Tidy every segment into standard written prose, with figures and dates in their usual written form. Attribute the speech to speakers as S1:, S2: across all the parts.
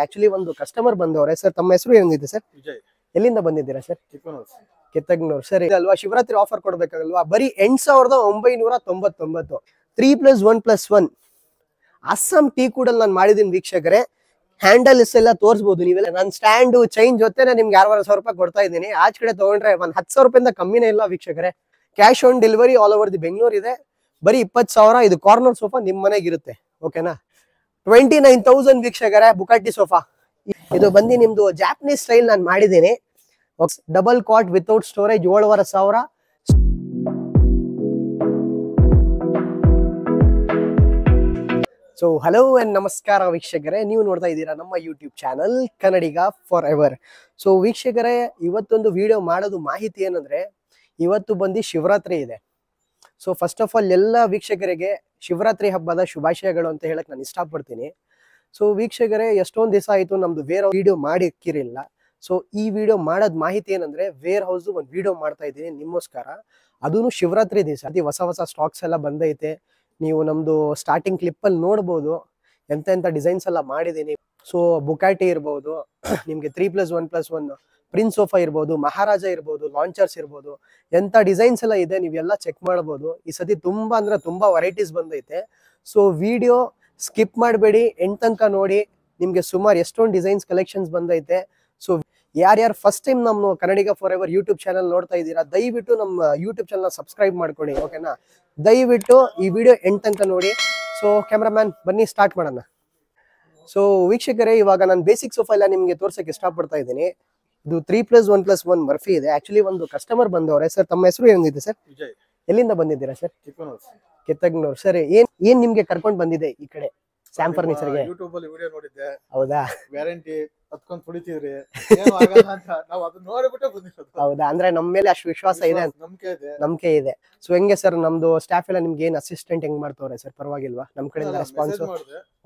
S1: Actually ಒಂದು customer ಬಂದವರೆ sir. ತಮ್ಮ ಹೆಸರು ಏನಿದೆ ಸರ್?
S2: ವಿಜಯ್.
S1: ಎಲ್ಲಿಂದ ಬಂದಿದ್ದೀರಾ ಸರ್?
S2: ಕಿತ್ತಗನೂರು.
S1: ಸರಿ ಅಲ್ವಾ, ಶಿವರಾತ್ರಿ ಆಫರ್ ಕೊಡ್ಬೇಕಾಗಲ್ವಾ? ಬರೀ 8999 3+1+1 ಅಸ್ಸಾಂ ಟೀ ಕೂಡ ನಾನು ಮಾಡಿದೀನಿ ವೀಕ್ಷಕರೇ. ಹ್ಯಾಂಡಲ್ಸ್ ಎಲ್ಲ ತೋರಿಸಬಹುದು ನೀವೆಲ್ಲ. ನನ್ನ ಸ್ಟ್ಯಾಂಡ್ ಚೈನ್ ಜೊತೆನೆ ನಿಮ್ಗೆ 6,500 ರೂಪಾಯಿ ಕೊಡ್ತಾ ಇದ್ದೀನಿ. ಆಚ ಕಡೆ ತಗೊಂಡ್ರೆ ಒಂದ್ 10,000 ರೂಪಾಯಿಂದ ಕಮ್ಮಿನೇ ಇಲ್ಲ ವೀಕ್ಷಕರೇ. Cash on delivery all over the Bengaluru ಇದೆ. ಬರೀ 20,000. ಇದು ಕಾರ್ನರ್ ಸೋಫಾ ನಿಮ್ ಮನೆಗೆ ಇರುತ್ತೆ, ಓಕೆನಾ? 29,000 ವೀಕ್ಷಕರೇ ಬುಕಾಟಿ ಸೋಫಾ. ಇದು ಬಂದು ನಿಮ್ದು ಜಾಪನೀಸ್ ಸ್ಟೈಲ್ ನಾನು ಮಾಡಿದ್ದೀನಿ. Double cot without storage 7,500. So hello and ನಮಸ್ಕಾರ ವೀಕ್ಷಕರೇ, ನೀವು ನೋಡ್ತಾ ಇದ್ದೀರಾ ನಮ್ಮ YouTube channel Kannadiga for ever. So ವೀಕ್ಷಕರೇ, ಇವತ್ತೊಂದು ವಿಡಿಯೋ ಮಾಡೋದು ಮಾಹಿತಿ ಏನಂದ್ರೆ, ಇವತ್ತು ಬಂದು ಶಿವರಾತ್ರಿ ಇದೆ. ಸೊ ಫಸ್ಟ್ ಆಫ್ ಆಲ್ ಎಲ್ಲ ವೀಕ್ಷಕರಿಗೆ ಶಿವರಾತ್ರಿ ಹಬ್ಬದ ಶುಭಾಶಯಗಳು ಅಂತ ಹೇಳಕ್ ನಾನು ಇಷ್ಟಪಡ್ತೀನಿ. ಸೊ ವೀಕ್ಷಕರೇ, ಎಷ್ಟೊಂದು ದಿವಸ ಆಯ್ತು ನಮ್ದು ವೇರ್ ವಿಡಿಯೋ ಮಾಡಿ ಇಕ್ಕಿರಲಿಲ್ಲ. ಸೊ ಈ ವಿಡಿಯೋ ಮಾಡೋದ್ ಮಾಹಿತಿ ಏನಂದ್ರೆ, ವೇರ್ ಹೌಸ್ ಒಂದು ವಿಡಿಯೋ ಮಾಡ್ತಾ ಇದ್ದೀನಿ ನಿಮ್ಗೋಸ್ಕರ. ಅದೂ ಶಿವರಾತ್ರಿ ದಿವಸ ಹೊಸ ಹೊಸ ಸ್ಟಾಕ್ಸ್ ಎಲ್ಲ ಬಂದೈತೆ. ನೀವು ನಮ್ದು ಸ್ಟಾರ್ಟಿಂಗ್ ಕ್ಲಿಪ್ ಅಲ್ಲಿ ನೋಡ್ಬೋದು ಎಂತ ಡಿಸೈನ್ಸ್ ಎಲ್ಲ ಮಾಡಿದೀನಿ. ಸೊ ಬುಕಾಟಿ ಇರ್ಬೋದು, ನಿಮ್ಗೆ 3+1+1 ಪ್ರಿನ್ಸ್ ಸೋಫಾ ಇರ್ಬೋದು, ಮಹಾರಾಜ ಇರ್ಬೋದು, ಲಾಂಚರ್ಸ್ ಇರ್ಬೋದು, ಎಂತ ಡಿಸೈನ್ಸ್ ಎಲ್ಲ ಇದೆ, ನೀವೆಲ್ಲ ಚೆಕ್ ಮಾಡ್ಬೋದು. ಈ ಸತಿ ತುಂಬಾ ಅಂದ್ರೆ ತುಂಬಾ ವೆರೈಟೀಸ್ ಬಂದೈತೆ. ಸೊ ವಿಡಿಯೋ ಸ್ಕಿಪ್ ಮಾಡಬೇಡಿ, ಎಂಡ್ ತನಕ ನೋಡಿ. ನಿಮ್ಗೆ ಸುಮಾರು ಎಷ್ಟೊಂದು ಡಿಸೈನ್ಸ್ ಕಲೆಕ್ಷನ್ಸ್ ಬಂದೈತೆ. ಸೊ ಯಾರ್ಯಾರು ಫಸ್ಟ್ ಟೈಮ್ ನಮ್ಮ ಕನ್ನಡಿಗ ಫಾರ್ ಎವರ್ ಯೂಟ್ಯೂಬ್ ಚಾನಲ್ ನೋಡ್ತಾ ಇದ್ದೀರಾ, ದಯವಿಟ್ಟು ನಮ್ಮ ಯೂಟ್ಯೂಬ್ ಚಾನಲ್ ಸಬ್ಸ್ಕ್ರೈಬ್ ಮಾಡ್ಕೊಳ್ಳಿ, ಓಕೆನಾ? ದಯವಿಟ್ಟು ಈ ವಿಡಿಯೋ ಎಂಡ್ ತನಕ ನೋಡಿ. ಸೊ ಕ್ಯಾಮ್ರಾಮ್ಯಾನ್ ಬನ್ನಿ ಸ್ಟಾರ್ಟ್ ಮಾಡೋಣ. ಸೊ ವೀಕ್ಷಕರೇ, ಇವಾಗ ನಾನು ಬೇಸಿಕ್ ಸೋಫಾ ಎಲ್ಲ ನಿಮ್ಗೆ ತೋರ್ಸಕ್ಕೆ ಇಷ್ಟಪಡ್ತಾ ಇದ್ದೀನಿ. ಇದು 3+1+1 ಮರ್ಫಿ ಇದೆ. ಆಕ್ಚುಲಿ ಒಂದು ಕಸ್ಟಮರ್ ಬಂದವರೆ ಸರ್. ತಮ್ಮ ಹೆಸರು ಏನಿದೆ ಸರ್?
S2: ವಿಜಯ್.
S1: ಎಲ್ಲಿಂದ ಬಂದಿದ್ದೀರಾ ಸರ್?
S2: ಕಿತ್ತಗನೂರು.
S1: ಸರಿ, ಏನ್ ನಿಮ್ಗೆ ಕರ್ಕೊಂಡ್ ಬಂದಿದೆ ಈ ಕಡೆ ಸ್ಯಾಮ್ ಫರ್ನಿಚರ್ಗೆ?
S2: ಯೂಟ್ಯೂಬ್ ಅಲ್ಲಿ ವಿಡಿಯೋ ನೋಡಿದ್ದೆ.
S1: ಹೌದಾ?
S2: ವ್ಯಾರಂಟಿ ಹತ್ಕೊಂಡ್ ತುಳಿತಿದ್ರಿ, ಏನು ಆಗಲ್ಲ ಅಂತ ನಾವು ಅದನ್ನ ನೋಡಿಬಿಟ್ಟೆ ಬಂದಿರೋದು.
S1: ಹೌದಾ? ಅಂದ್ರೆ ನಮ್ಮ ಮೇಲೆ ಅಷ್ಟು ವಿಶ್ವಾಸ ಇದೆ, ನಂಬಿಕೆ ಇದೆ. ಸೊ ಹೆಂಗೆ ಸರ್ ನಮ್ದು ಸ್ಟಾಫ್ ಎಲ್ಲ ನಿಮ್ಗೆ ಏನ್ ಅಸಿಸ್ಟೆಂಟ್ ಹೆಂಗ್ ಮಾಡ್ತವ್ರೆ ಸರ್? ಪರವಾಗಿಲ್ವಾ? ನಮ್ ಕಡೆಯಿಂದ ರೆಸ್ಪಾನ್ಸ್?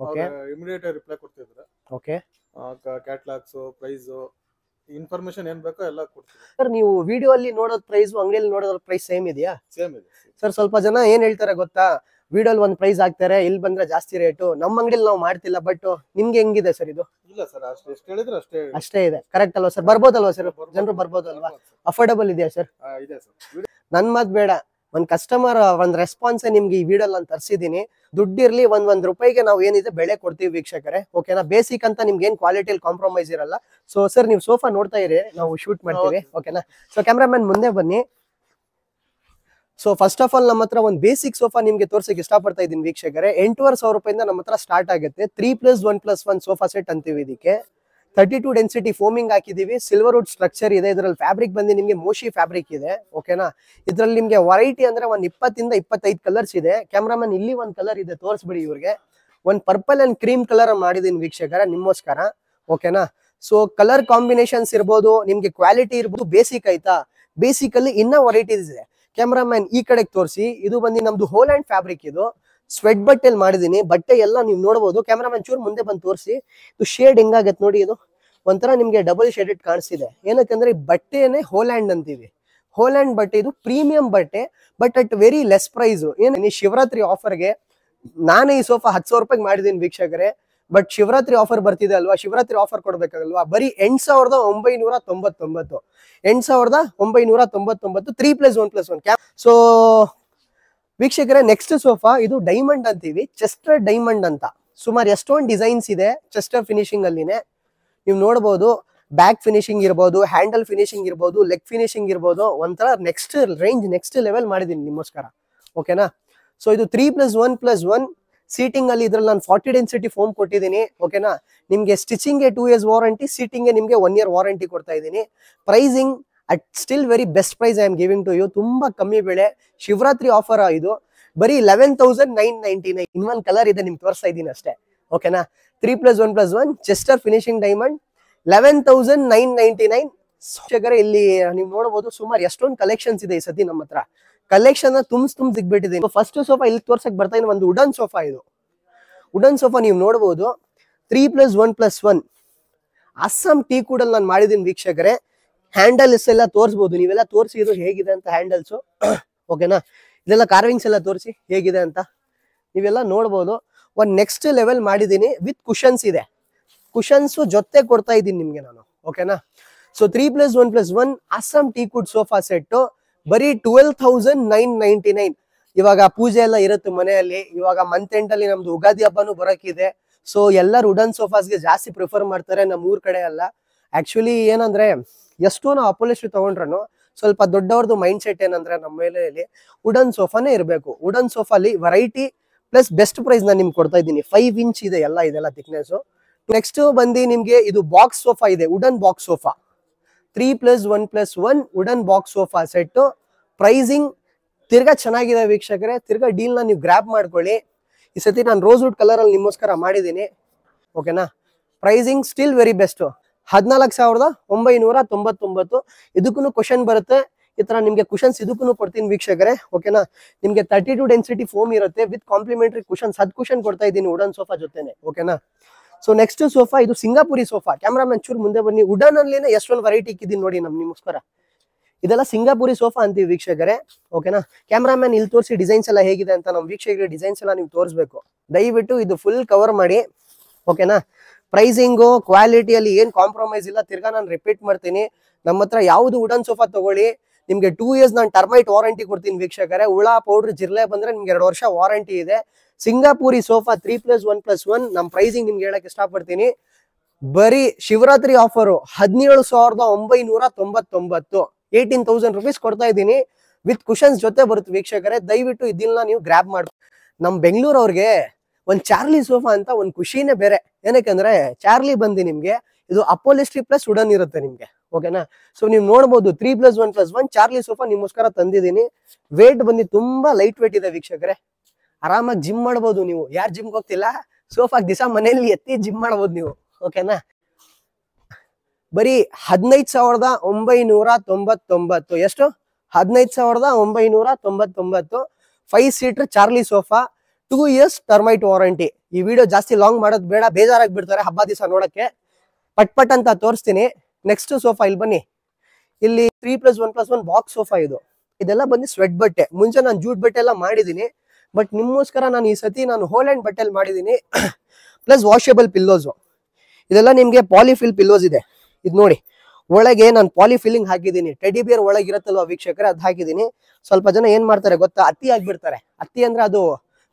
S1: ಓಕೆ,
S2: ಇಮಿಡಿಯೇಟ್ ರಿಪ್ಲೈ ಕೊಡ್ತಿದ್ರು.
S1: ಓಕೆ,
S2: ಕ್ಯಾಟ್ಲಾಗ್ಸ್, ಪ್ರೈಸ್, ಇನ್ಫಾರ್ಮೇಶನ್ ಏನ್ ಬೇಕೋ ಎಲ್ಲ ಕೊಡ್ತೀವಿ
S1: ಸರ್. ನೀವು ವಿಡಿಯೋ ಅಲ್ಲಿ ನೋಡೋದ್ ಪ್ರೈಸ್ ಅಂಗಡಿಯಲ್ಲಿ ನೋಡೋದ್ ಪ್ರೈಸ್ ಸೇಮ್ ಇದೆಯಾ?
S2: ಸೇಮ್ ಇದೆ
S1: ಸರ್. ಸ್ವಲ್ಪ ಜನ ಏನ್ ಹೇಳ್ತಾರೆ ಗೊತ್ತಾ, ವಿಡಿಯೋಲ್ ಒಂದ್ ಪ್ರೈಸ್ ಹಾಕ್ತಾರೆ, ಇಲ್ಲಿ ಬಂದ್ರೆ ಜಾಸ್ತಿ ರೇಟು. ನಮ್ಮ ಅಂಗಡಿಯಲ್ಲಿ ನಾವು ಮಾಡ್ತಿಲ್ಲ. ಬಟ್ ನಿಮ್ಗೆ ಹೆಂಗಿದೆ ಸರ್ ಇದು?
S2: ಇಲ್ಲ ಸರ್, ಎಷ್ಟು ಹೇಳಿದ್ರೆ
S1: ಅಷ್ಟೇ ಇದೆ. ಕರೆಕ್ಟ್ ಅಲ್ವಾ ಸರ್? ಬರ್ಬೋದಲ್ವಾ ಸರ್? ಜನರು ಬರ್ಬೋದಲ್ವಾ? ಅಫೋರ್ಡಬಲ್ ಇದೆಯಾ ಸರ್?
S2: ಇದೆ ಸರ್.
S1: ನನ್ ಮಾತ್ ಬೇಡ, ಒಂದ್ ಕಸ್ಟಮರ್ ಒಂದ್ ರೆಸ್ಪಾನ್ಸ್ ನಿಮ್ಗೆ ಈ ವಿಡಿಯೋ ನಾನು ತರಿಸಿದೀನಿ. ದುಡ್ಡಿರ್ಲಿ, ಒಂದ್ ರೂಪಾಯಿಗೆ ನಾವು ಏನಿದೆ ಬೆಳೆ ಕೊಡ್ತೀವಿ ವೀಕ್ಷಕರೇ, ಓಕೆನಾ? ಬೇಸಿಕ್ ಅಂತ ನಿಮ್ಗೆ ಏನ್ ಕ್ವಾಲಿಟಿಯಲ್ಲಿ ಕಾಂಪ್ರಮೈಸ್ ಇರಲ್ಲ. ಸೊ ಸರ್, ನೀವು ಸೋಫಾ ನೋಡ್ತಾ ಇರಿ, ನಾವು ಶೂಟ್ ಮಾಡ್ತೀವಿ, ಓಕೆನಾ? ಸೊ ಕ್ಯಾಮ್ರಾಮನ್ ಮುಂದೆ ಬನ್ನಿ. ಸೊ ಫಸ್ಟ್ ಆಫ್ ಆಲ್ ನಮ್ಮ ಹತ್ರ ಒಂದು ಬೇಸಿಕ್ ಸೋಫಾ ನಿಮ್ಗೆ ತೋರ್ಸಕ್ಕೆ ಇಷ್ಟಪಡ್ತಾ ಇದ್ದೀನಿ ವೀಕ್ಷಕರೇ. 8,500 ರೂಪಾಯಿಂದ ನಮ್ಮ ಹತ್ರ ಸ್ಟಾರ್ಟ್ ಆಗುತ್ತೆ. 3+1+1 ಸೋಫಾ ಸೆಟ್ ಅಂತೀವಿ ಇದಕ್ಕೆ. 32 ಡೆನ್ಸಿಟಿ ಫೋಮಿಂಗ್ ಹಾಕಿದೀವಿ. ಸಿಲ್ವರ್ ವುಡ್ ಸ್ಟ್ರಕ್ಚರ್ ಇದೆ. ಇದ್ರಲ್ಲಿ ಫ್ಯಾಬ್ರಿಕ್ ಬಂದು ನಿಮ್ಗೆ ಮೋಶಿ ಫ್ಯಾಬ್ರಿಕ್ ಇದೆ, ಓಕೆನಾ? ಇದ್ರಲ್ಲಿ ನಿಮ್ಗೆ ವೆರೈಟಿ ಅಂದ್ರೆ ಒಂದ್ 20 ಇಂದ 25 ಕಲರ್ಸ್ ಇದೆ. ಕ್ಯಾಮ್ರಾಮನ್ ಇಲ್ಲಿ ಒಂದ್ ಕಲರ್ ಇದೆ, ತೋರಿಸ್ಬಿಡಿ ಇವ್ರಿಗೆ. ಒಂದ್ ಪರ್ಪಲ್ ಅಂಡ್ ಕ್ರೀಮ್ ಕಲರ್ ಮಾಡಿದೀನಿ ವೀಕ್ಷಕರ ನಿಮ್ಗೋಸ್ಕರ, ಓಕೆನಾ? ಸೊ ಕಲರ್ ಕಾಂಬಿನೇಷನ್ಸ್ ಇರ್ಬೋದು, ನಿಮ್ಗೆ ಕ್ವಾಲಿಟಿ ಇರ್ಬೋದು. ಬೇಸಿಕ್ ಆಯ್ತಾ? ಬೇಸಿಕ್ ಅಲ್ಲಿ ಇನ್ನ ವೆರೈಟೀಸ್ ಇದೆ. ಕ್ಯಾಮ್ರಾಮನ್ ಈ ಕಡೆಗೆ ತೋರಿಸಿ. ಇದು ಬಂದು ನಮ್ದು ಹೋಲ್ ಅಂಡ್ ಫ್ಯಾಬ್ರಿಕ್. ಇದು ಸ್ವೆಟ್ ಬಟ್ಟೆಲ್ ಮಾಡಿದೀನಿ. ಬಟ್ಟೆ ಎಲ್ಲ ನೀವು ನೋಡಬಹುದು. ಕ್ಯಾಮ್ರಾಮನ್ ಚೂರ್ ಮುಂದೆ ಬಂದು ತೋರಿಸಿ. ಇದು ಶೇಡ್ ಹೆಂಗಾಗತ್ತೆ ನೋಡಿ. ಇದು ಒಂಥರ ನಿಮ್ಗೆ ಡಬಲ್ ಶೇಡೆಡ್ ಕಾಣಿಸ್ತಿದೆ. ಏನಕ್ಕಂದ್ರೆ ಈ ಬಟ್ಟೆನೇ ಹೋಲ್ ಹ್ಯಾಂಡ್ ಅಂತೀವಿ. ಹೋಲ್ ಹ್ಯಾಂಡ್ ಬಟ್ಟೆ, ಇದು ಪ್ರೀಮಿಯಂ ಬಟ್ಟೆ, but at very less price. ಏನು ಈ ಶಿವರಾತ್ರಿ ಆಫರ್ಗೆ ನಾನೇ ಈ ಸೋಫಾ 10,000 ರೂಪಾಯಿಗೆ ಮಾಡಿದೀನಿ ವೀಕ್ಷಕರೇ. ಬಟ್ ಶಿವರಾತ್ರಿ ಆಫರ್ ಬರ್ತಿದೆ ಅಲ್ವಾ, ಶಿವರಾತ್ರಿ ಆಫರ್ ಕೊಡ್ಬೇಕಾಗಲ್ವಾ? ಬರೀ 8,999 8,999 3+1+1. ಸೊ ವೀಕ್ಷಕರೇ, ನೆಕ್ಸ್ಟ್ ಸೋಫಾ ಇದು ಡೈಮಂಡ್ ಅಂತೀವಿ, ಚೆಸ್ಟರ್ ಡೈಮಂಡ್ ಅಂತ. ಸುಮಾರು ಎಷ್ಟೊಂದು ಡಿಸೈನ್ಸ್ ಇದೆ ಚೆಸ್ಟರ್ ಫಿನಿಶಿಂಗ್ ಅಲ್ಲಿನೇ. ನೀವು ನೋಡಬಹುದು, ಬ್ಯಾಕ್ ಫಿನಿಶಿಂಗ್ ಇರ್ಬೋದು, ಹ್ಯಾಂಡಲ್ ಫಿನಿಶಿಂಗ್ ಇರ್ಬೋದು, ಲೆಗ್ ಫಿನಿಶಿಂಗ್ ಇರ್ಬೋದು. ಒಂಥರ ನೆಕ್ಸ್ಟ್ ರೇಂಜ್, ನೆಕ್ಸ್ಟ್ ಲೆವೆಲ್ ಮಾಡಿದೀನಿ ನಿಮ್ಗೋಸ್ಕರ, ಓಕೆನಾ? ಸೊ ಇದು 3+1+1 ಸೀಟಿಂಗ್ ಅಲ್ಲಿ. ಇದ್ರಲ್ಲಿ ನಾನು 40 ಡೆನ್ಸಿಟಿ ಫೋಮ್ ಕೊಟ್ಟಿದ್ದೀನಿ, ಓಕೆನಾ? ನಿಮ್ಗೆ ಸ್ಟಿಚಿಂಗ್ 2 years ವಾರಂಟಿ, ಸೀಟಿಂಗ್ ನಿಮ್ಗೆ 1 year ವಾರಂಟಿ ಕೊಡ್ತಾ ಇದ್ದೀನಿ. Pricing at still very best price I am giving to you. ತುಂಬಾ ಕಮ್ಮಿ ಬೆಲೆ, ಶಿವರಾತ್ರಿ ಆಫರ್ ಇದು. ಬರೀ 11,999. ಇನ್ನೊಂದು ಕಲರ್ ಇದೆ ನಿಮ್ಗೆ ತೋರಿಸ್ತಾ ಇದ್ದೀನಿ ಅಷ್ಟೇ, ಓಕೆನಾ? 3+1+1 ಚೆಸ್ಟರ್ ಫಿನಿಶಿಂಗ್ ಡೈಮಂಡ್ 11,999. ಇಲ್ಲಿ ನೀವು ನೋಡಬಹುದು, ಸುಮಾರು ಎಷ್ಟೊಂದು ಕಲೆಕ್ಷನ್ಸ್ ಇದೆ ಈ ಸತಿ ನಮ್ಮ ಹತ್ರ. ಕಲೆಕ್ಷನ್ ತುಂಬ ಸಿಗ್ಬಿಟ್ಟಿದೆ. ಫಸ್ಟ್ ಸೋಫಾ ಇಲ್ಲಿ ತೋರ್ಸಕ್ ಬರ್ತಾ ಇದ್ದೀನಿ. ಒಂದು ವುಡನ್ ಸೋಫಾ. ಇದು ವುಡನ್ ಸೋಫಾ ನೀವು ನೋಡಬಹುದು. 3+1+1 ಅಸ್ಸಾಂ ಟೀ ಕೂಡ ನಾನು ಮಾಡಿದೀನಿ ವೀಕ್ಷಕರೇ. ಹ್ಯಾಂಡಲ್ಸ್ ಎಲ್ಲ ತೋರಿಸಬಹುದು, ನೀವೆಲ್ಲ ತೋರಿಸಿ ಇದು ಹೇಗಿದೆ ಅಂತ ಹ್ಯಾಂಡಲ್ಸ್, ಓಕೆನಾ? ಇದೆಲ್ಲ ಕಾರ್ವಿಂಗ್ಸ್ ಎಲ್ಲ ತೋರಿಸಿ ಹೇಗಿದೆ ಅಂತ ನೀವೆಲ್ಲ ನೋಡಬಹುದು. ಒಂದು ನೆಕ್ಸ್ಟ್ ಲೆವೆಲ್ ಮಾಡಿದೀನಿ. ವಿತ್ ಕುಷನ್ಸ್ ಇದೆ. ಕುಶನ್ಸ್ ಜೊತೆ ಕೊಡ್ತಾ ಇದ್ದೀನಿ ನಿಮ್ಗೆ ನಾನು, ಓಕೆನಾ. ಸೊ 3+1+1 ಅಸ್ಸಾಂ ಟೀಕುಡ್ ಸೋಫಾ ಸೆಟ್ ಬರೀ 12,999. ಇವಾಗ ಪೂಜೆ ಎಲ್ಲ ಇರುತ್ತೆ ಮನೆಯಲ್ಲಿ, ಇವಾಗ ಮಂತ್ ಎಂಡ್ ಅಲ್ಲಿ ನಮ್ದು ಉಗಾದಿ ಹಬ್ಬನೂ ಬರಕಿದೆ. ಸೊ ಎಲ್ಲರೂ ವುಡನ್ ಸೋಫಾಸ್ಗೆ ಜಾಸ್ತಿ ಪ್ರಿಫರ್ ಮಾಡ್ತಾರೆ ನಮ್ಮ ಊರ್ ಕಡೆ ಎಲ್ಲ. ಆಕ್ಚುಲಿ ಏನಂದ್ರೆ ಎಷ್ಟು ನಾವು ಅಪೋಲಿಸ್ಟ್ರಿ ತಗೊಂಡ್ರು ಸ್ವಲ್ಪ ದೊಡ್ಡವ್ರದ್ದು ಮೈಂಡ್ ಸೆಟ್ ಏನಂದ್ರೆ ನಮ್ಮ ಮೇಲೆ ವುಡನ್ ಸೋಫಾನೇ ಇರಬೇಕು. ವುಡನ್ ಸೋಫಾಲಿ ವೆರೈಟಿ ಪ್ಲಸ್ ಬೆಸ್ಟ್ ಪ್ರೈಸ್ ನಾನು ನಿಮ್ಗೆ ಕೊಡ್ತಾ ಇದ್ದೀನಿ. 5 ಇಂಚ್ ಇದೆ ಇದೆಲ್ಲ ಥಿಕ್ನೆಸ್. ನೆಕ್ಸ್ಟ್ ಬಂದು ನಿಮ್ಗೆ ಇದು ಬಾಕ್ಸ್ ಸೋಫಾ ಇದೆ, wooden box sofa 3+1+1 wooden box sofa set. Pricing ತಿರ್ಗಾ ಚೆನ್ನಾಗಿದೆ ವೀಕ್ಷಕರೇ, ತಿರ್ಗಾ ಡೀಲ್ ನ ನೀವು ಗ್ರಾಬ್ ಮಾಡ್ಕೊಳ್ಳಿ. ಈ ಸತಿ ನಾನು ರೋಸ್ವುಡ್ ಕಲರ್ ಅಲ್ಲಿ ನಿಮಗೋಸ್ಕರ ಮಾಡಿದ್ದೀನಿ, ಓಕೆನಾ. Pricing still very best, 14,999. ಇದಕ್ಕೂ ಕ್ವಶನ್ ಬರುತ್ತೆ, ಈ ತರ ನಿಮ್ಗೆ ಕುಶನ್ಸ್ ಇದಕ್ಕೂ ಕೊಡ್ತೀನಿ ವೀಕ್ಷಕರೇ, ಓಕೆನಾ. ನಿಮ್ಗೆ 32 ಡೆನ್ಸಿಟಿ ಫೋಮ್ ಇರುತ್ತೆ ವಿತ್ ಕಾಂಪ್ಲಿಮೆಂಟರಿ ಕುಶನ್ಸ್. 10 ಕುಶನ್ ಕೊಡ್ತಾ ಇದ್ದೀನಿ ವುಡನ್ ಸೋಫಾ ಜೊತೆನೆ, ಓಕೆನಾ. ಸೊ ನೆಕ್ಸ್ಟ್ ಸೋಫಾ ಇದು ಸಿಂಗಾಪುರಿ ಸೋಫಾ. ಕ್ಯಾಮ್ರಾಮನ್ ಚೂರ್ ಮುಂದೆ ಬನ್ನಿ. ವುಡನ್ ಅಲ್ಲಿನೇ ಎಷ್ಟೊಂದು ವೆರೈಟಿ ಇಕ್ಕಿದ್ದೀನಿ ನೋಡಿ ನಿಮಗೋಸ್ಕರ. ಇದೆಲ್ಲ ಸಿಂಗಾಪುರಿ ಸೋಫಾ ಅಂತೀವಿ ವೀಕ್ಷಕರೇ, ಓಕೆನಾ. ಕ್ಯಾಮ್ರಾಮನ್ ಇಲ್ಲಿ ತೋರಿಸಿ ಡಿಸೈನ್ಸ್ ಎಲ್ಲ ಹೇಗಿದೆ ಅಂತ ನಮ್ಮ ವೀಕ್ಷಕರಿಗೆ ಡಿಸೈನ್ಸ್ ಎಲ್ಲ ನೀವು ತೋರಿಸ್ಬೇಕು. ದಯವಿಟ್ಟು ಇದು ಫುಲ್ ಕವರ್ ಮಾಡಿ, ಓಕೆನಾ. ಪ್ರೈಸಿಂಗು ಕ್ವಾಲಿಟಿಯಲ್ಲಿ ಏನ್ ಕಾಂಪ್ರಮೈಸ್ ಇಲ್ಲ. ತಿರ್ಗಾ ನಾನು ರಿಪೀಟ್ ಮಾಡ್ತೀನಿ, ನಮ್ಮ ಹತ್ರ ಯಾವ್ದು ವುಡನ್ ಸೋಫಾ ತಗೊಳ್ಳಿ ನಿಮ್ಗೆ 2 years ನಾನು ಟರ್ಮೈಟ್ ವಾರಂಟಿ ಕೊಡ್ತೀನಿ ವೀಕ್ಷಕರೇ. ಹುಳ ಪೌಡ್ರ್ ಜಿರ್ಲೆ ಬಂದ್ರೆ ನಿಮ್ಗೆ 2 ವರ್ಷ ವಾರಂಟಿ ಇದೆ. ಸಿಂಗಾಪುರಿ ಸೋಫಾ 3+1+1 ನಮ್ ಪ್ರೈಸಿಂಗ್ ನಿಮ್ಗೆ ಹೇಳಕ್ ಇಷ್ಟಪಡ್ತೀನಿ. ಬರೀ ಶಿವರಾತ್ರಿ ಆಫರ್ 17,999, 18,000 rupees ಕೊಡ್ತಾ ಇದ್ದೀನಿ ವಿತ್ ಕುಶನ್ಸ್ ಜೊತೆ ಬರುತ್ತೆ ವೀಕ್ಷಕರೇ. ದಯವಿಟ್ಟು ಇದನ್ನ ನೀವು ಗ್ರಾಬ್ ಮಾಡಿ. ನಮ್ ಬೆಂಗಳೂರು ಅವ್ರಿಗೆ ಒಂದ್ ಚಾರ್ಲಿ ಸೋಫಾ ಅಂತ ಒಂದ್ ಖುಷಿನೇ ಬೇರೆ. ಏನಕ್ಕಂದ್ರೆ ಚಾರ್ಲಿ ಬಂದು ನಿಮ್ಗೆ ಇದು ಅಪೋಲಿಸ್ಟ್ರಿ ಪ್ಲಸ್ ವುಡನ್ ಇರುತ್ತೆ ನಿಮ್ಗೆ, ಓಕೆನಾ. ಸೊ ನೀವು ನೋಡ್ಬೋದು 3+1+1 ಚಾರ್ಲಿ ಸೋಫಾ ನಿಮ್ಗೋಸ್ಕರ ತಂದಿದ್ದೀನಿ. ವೇಟ್ ಬಂದು ತುಂಬಾ ಲೈಟ್ ವೇಟ್ ಇದೆ ವೀಕ್ಷಕರೇ. ಆರಾಮಾಗಿ ಜಿಮ್ ಮಾಡ್ಬೋದು ನೀವು. ಯಾರು ಜಿಮ್ಗೆ ಹೋಗ್ತಿಲ್ಲ, ಸೋಫಾಗ್ ದಿವಸ ಮನೆಯಲ್ಲಿ ಎತ್ತಿ ಜಿಮ್ ಮಾಡ್ಬೋದು ನೀವು, ಓಕೆನಾ. ಬರೀ 15,999. ಎಷ್ಟು? 15,999. 5 seater Charlie sofa, 2 years termite warranty. ಈ ವಿಡಿಯೋ ಜಾಸ್ತಿ ಲಾಂಗ್ ಮಾಡೋದು ಬೇಡ, ಬೇಜಾರಾಗಿ ಬಿಡ್ತಾರೆ ಹಬ್ಬ ದಿವಸ ನೋಡಕ್ಕೆ. ಪಟ್ ಅಂತ ತೋರಿಸ್ತೀನಿ. ನೆಕ್ಸ್ಟ್ ಸೋಫಾ ಇಲ್ಲಿ ಬನ್ನಿ. ಇಲ್ಲಿ 3+1+1 ಬಾಕ್ಸ್ ಸೋಫಾ ಇದೆಲ್ಲ ಬಂದು ಸ್ವೆಟ್ ಬಟ್ಟೆ. ಮುಂಚೆ ನಾನು ಜೂಟ್ ಬಟ್ಟೆ ಎಲ್ಲ ಮಾಡಿದ್ದೀನಿ, ಬಟ್ ನಿಮ್ಗೋಸ್ಕರ ನಾನು ಈ ಸತಿ ನಾನು ಹೋಲ್ಯಾಂಡ್ ಬಟ್ಟೆಲ್ ಮಾಡಿದ್ದೀನಿ. Plus washable pillows. ಇದೆಲ್ಲ ನಿಮ್ಗೆ ಪಾಲಿಫಿಲ್ ಪಿಲ್ಲೋಸ್ ಇದೆ. ಇದು ನೋಡಿ, ಒಳಗೆ ನಾನು ಪಾಲಿಫಿಲ್ಲಿಂಗ್ ಹಾಕಿದ್ದೀನಿ. ಟೆಡಿ ಬಿಯರ್ ಒಳಗೆ ಇರುತ್ತಲ್ವಾ ವೀಕ್ಷಕರೇ, ಅದು ಹಾಕಿದ್ದೀನಿ. ಸ್ವಲ್ಪ ಜನ ಏನ್ ಮಾಡ್ತಾರೆ ಗೊತ್ತಾ, ಅತ್ತಿ ಆಗ್ಬಿಡ್ತಾರೆ. ಅತ್ತಿ ಅಂದ್ರೆ ಅದು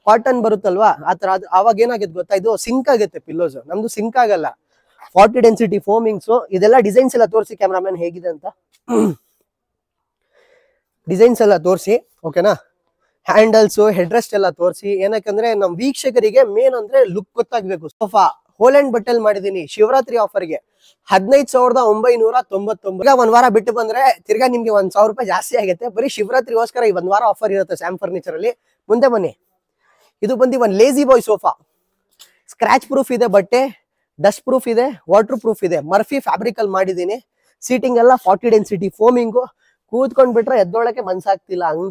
S1: ಕಾಟನ್ ಬರುತ್ತಲ್ವಾ, ಆತರ. ಅದು ಅವಾಗ ಏನಾಗುತ್ತೆ ಗೊತ್ತಾ, ಇದು ಸಿಂಕ್ ಆಗುತ್ತೆ ಪಿಲ್ಲೋಸ್. ನಮ್ದು ಸಿಂಕ್ ಆಗಲ್ಲ. 40 ಡೆನ್ಸಿಟಿ ಫೋಮಿಂಗ್ಸ್. ಇದೆಲ್ಲ ಡಿಸೈನ್ಸ್ ಎಲ್ಲ ತೋರಿಸಿ ಕ್ಯಾಮ್ರಾಮನ್ ಹೇಗಿದೆ ಅಂತ. ಡಿಸೈನ್ಸ್ ಎಲ್ಲ ತೋರಿಸಿ, ಓಕೆನಾ. ಹ್ಯಾಂಡಲ್ಸ್, ಹೆಡ್ ರೆಸ್ಟ್ ಎಲ್ಲ ತೋರಿಸಿ. ಏನಕ್ಕಂದ್ರೆ ನಮ್ ವೀಕ್ಷಕರಿಗೆ ಮೇನ್ ಅಂದ್ರೆ ಲುಕ್ ಗೊತ್ತಾಗ್ಬೇಕು. ಸೋಫಾ ಹೋಲ್ಯಾಂಡ್ ಬಟ್ಟೆಲ್ ಮಾಡಿದೀನಿ ಶಿವರಾತ್ರಿ ಆಫರ್ಗೆ 15,999. ಈಗ 1 ವಾರ ಬಿಟ್ಟು ಬಂದ್ರೆ ತಿರ್ಗಾ ನಿಮ್ಗೆ 1,000 ರೂಪಾಯಿ ಜಾಸ್ತಿ ಆಗುತ್ತೆ. ಬರೀ ಶಿವರಾತ್ರಿಗೋಸ್ಕರ ಈ 1 ವಾರ ಆಫರ್ ಇರುತ್ತೆ ಸ್ಯಾಮ್ ಫರ್ನಿಚರ್ ಅಲ್ಲಿ. ಮುಂದೆ ಬನ್ನಿ. ಇದು ಬಂದು ಒಂದು ಲೇಜಿ ಬಾಯ್ ಸೋಫಾ. ಸ್ಕ್ರಾಚ್ ಪ್ರೂಫ್ ಇದೆ ಬಟ್ಟೆ, ಡಸ್ಟ್ ಪ್ರೂಫ್ ಇದೆ, ವಾಟರ್ ಪ್ರೂಫ್ ಇದೆ. ಮರ್ಫಿ ಫ್ಯಾಬ್ರಿಕ್ ಅಲ್ಲಿ ಮಾಡಿದೀನಿ. ಸೀಟಿಂಗ್ ಎಲ್ಲ 40 ಡೆನ್ಸಿಟಿ ಫೋಮಿಂಗು. ಕೂತ್ಕೊಂಡ್ ಬಿಟ್ರೆ ಎದ್ದೊಳಕ್ಕೆ ಮನ್ಸಾಗ್ತಿಲ್ಲ ಹಂಗ್.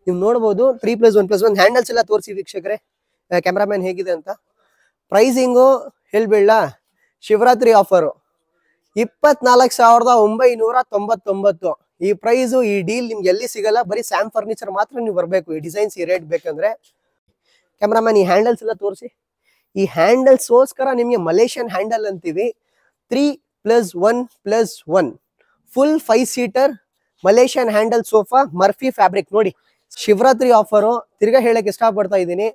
S1: ನೀವು ನೋಡ್ಬೋದು 3+1+1 ಹ್ಯಾಂಡಲ್ಸ್ ಎಲ್ಲ ತೋರಿಸಿ ವೀಕ್ಷಕರೇ ಕ್ಯಾಮ್ರಾಮನ್ ಹೇಗಿದೆ ಅಂತ. ಪ್ರೈಸಿಂಗು ಹೇಳ್ಬೇಡ, ಶಿವರಾತ್ರಿ ಆಫರು 24,999. ಈ ಪ್ರೈಸು, ಈ ಡೀಲ್ ನಿಮ್ಗೆ ಎಲ್ಲಿ ಸಿಗಲ್ಲ. ಬರೀ ಸ್ಯಾಮ್ ಫರ್ನಿಚರ್ ಮಾತ್ರ ನೀವು ಬರಬೇಕು ಈ ಡಿಸೈನ್ಸ್, ಈ ರೇಟ್ ಬೇಕಂದ್ರೆ. ಕ್ಯಾಮ್ರಾಮನ್ ಈ ಹ್ಯಾಂಡಲ್ಸ್ ಎಲ್ಲ ತೋರಿಸಿ. ಈ ಹ್ಯಾಂಡಲ್ಸ್ಗೋಸ್ಕರ ನಿಮ್ಗೆ ಮಲೇಷಿಯನ್ ಹ್ಯಾಂಡಲ್ ಅಂತೀವಿ. 3+1+1 full 5 seater Malaysian handle sofa, Murphy fabric. ನೋಡಿ, ಶಿವರಾತ್ರಿ ಆಫರು ತಿರ್ಗಾ ಹೇಳಕ್ ಇಷ್ಟಪಡ್ತಾ ಇದ್ದೀನಿ.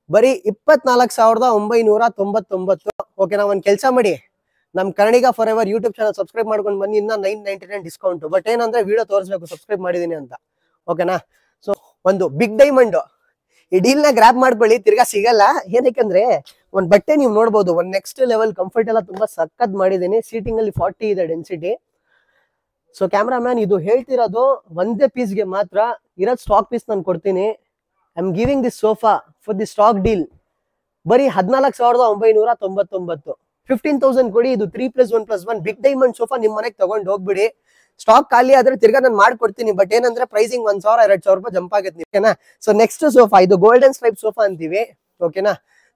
S1: ಬರೀ 24,999. ಓಕೆನಾ. ಒಂದ್ ಕೆಲಸ ಮಾಡಿ, ನಮ್ ಕರ್ಣಿಗ for ever YouTube channel subscribe ಮಾಡ್ಕೊಂಡು ಬನ್ನಿ. ಇನ್ನ 999 ಡಿಸ್ಕೌಂಟ್. ಬಟ್ ಏನಂದ್ರೆ ವಿಡಿಯೋ ತೋರಿಸ್ಬೇಕು ಸಬ್ಸ್ಕ್ರೈಬ್ ಮಾಡಿದೀನಿ ಅಂತ, ಓಕೆನಾ. ಸೊ ಒಂದು ಬಿಗ್ ಡೈಮಂಡ್. ಈ ಡೀಲ್ ನ ಗ್ರಾಬ್ ಮಾಡ್ಕೊಳ್ಳಿ, ತಿರ್ಗಾ ಸಿಗಲ್ಲ. ಏನಕ್ಕಂದ್ರೆ ಒಂದ್ ಬಟ್ಟೆ ನೀವು ನೋಡ್ಬೋದು, ಒಂದ್ ನೆಕ್ಸ್ಟ್ ಲೆವೆಲ್ ಕಂಫರ್ಟ್ ಎಲ್ಲ ತುಂಬಾ ಸಕ್ಕತ್ ಮಾಡಿದೀನಿ. ಸೀಟಿಂಗ್ ಅಲ್ಲಿ 40 ಇದೆ ಡೆನ್ಸಿಟಿ. ಸೊ ಕ್ಯಾಮ್ರಾಮ್ಯಾನ್, ಇದು ಹೇಳ್ತಿರೋದು ಒಂದೇ ಪೀಸ್ಗೆ ಮಾತ್ರ ಇರೋದು. ಸ್ಟಾಕ್ ಪೀಸ್ ನಾನು ಕೊಡ್ತೀನಿ. I am giving this sofa for the stock deal. ಬರೀ 14,999. 15,000 ಕೊಡಿ. ಇದು 3+1+1 ಬಿಗ್ ಡೈಮಂಡ್ ಸೋಫಾ. ನಿಮ್ ಮನೆಗೆ ತಗೊಂಡು ಹೋಗ್ಬಿಡಿ. ಸ್ಟಾಕ್ ಖಾಲಿ ಆದ್ರೆ ತಿರ್ಗಾ ನಾನು ಮಾಡ್ಕೊಡ್ತೀನಿ. ಬಟ್ ಏನಂದ್ರೆ ಪ್ರೈಸಿಂಗ್ 1,000-2,000 ರೂಪಾಯಿ ಜಂಪ್ ಆಗುತ್ತೆ, ಓಕೆನಾ. ಸೊ ನೆಕ್ಸ್ಟ್ ಸೋಫಾ ಇದು ಗೋಲ್ಡನ್ ಸ್ಟ್ರೈಪ್ ಸೋಫಾ ಅಂತೀವಿ, ಓಕೆನಾ.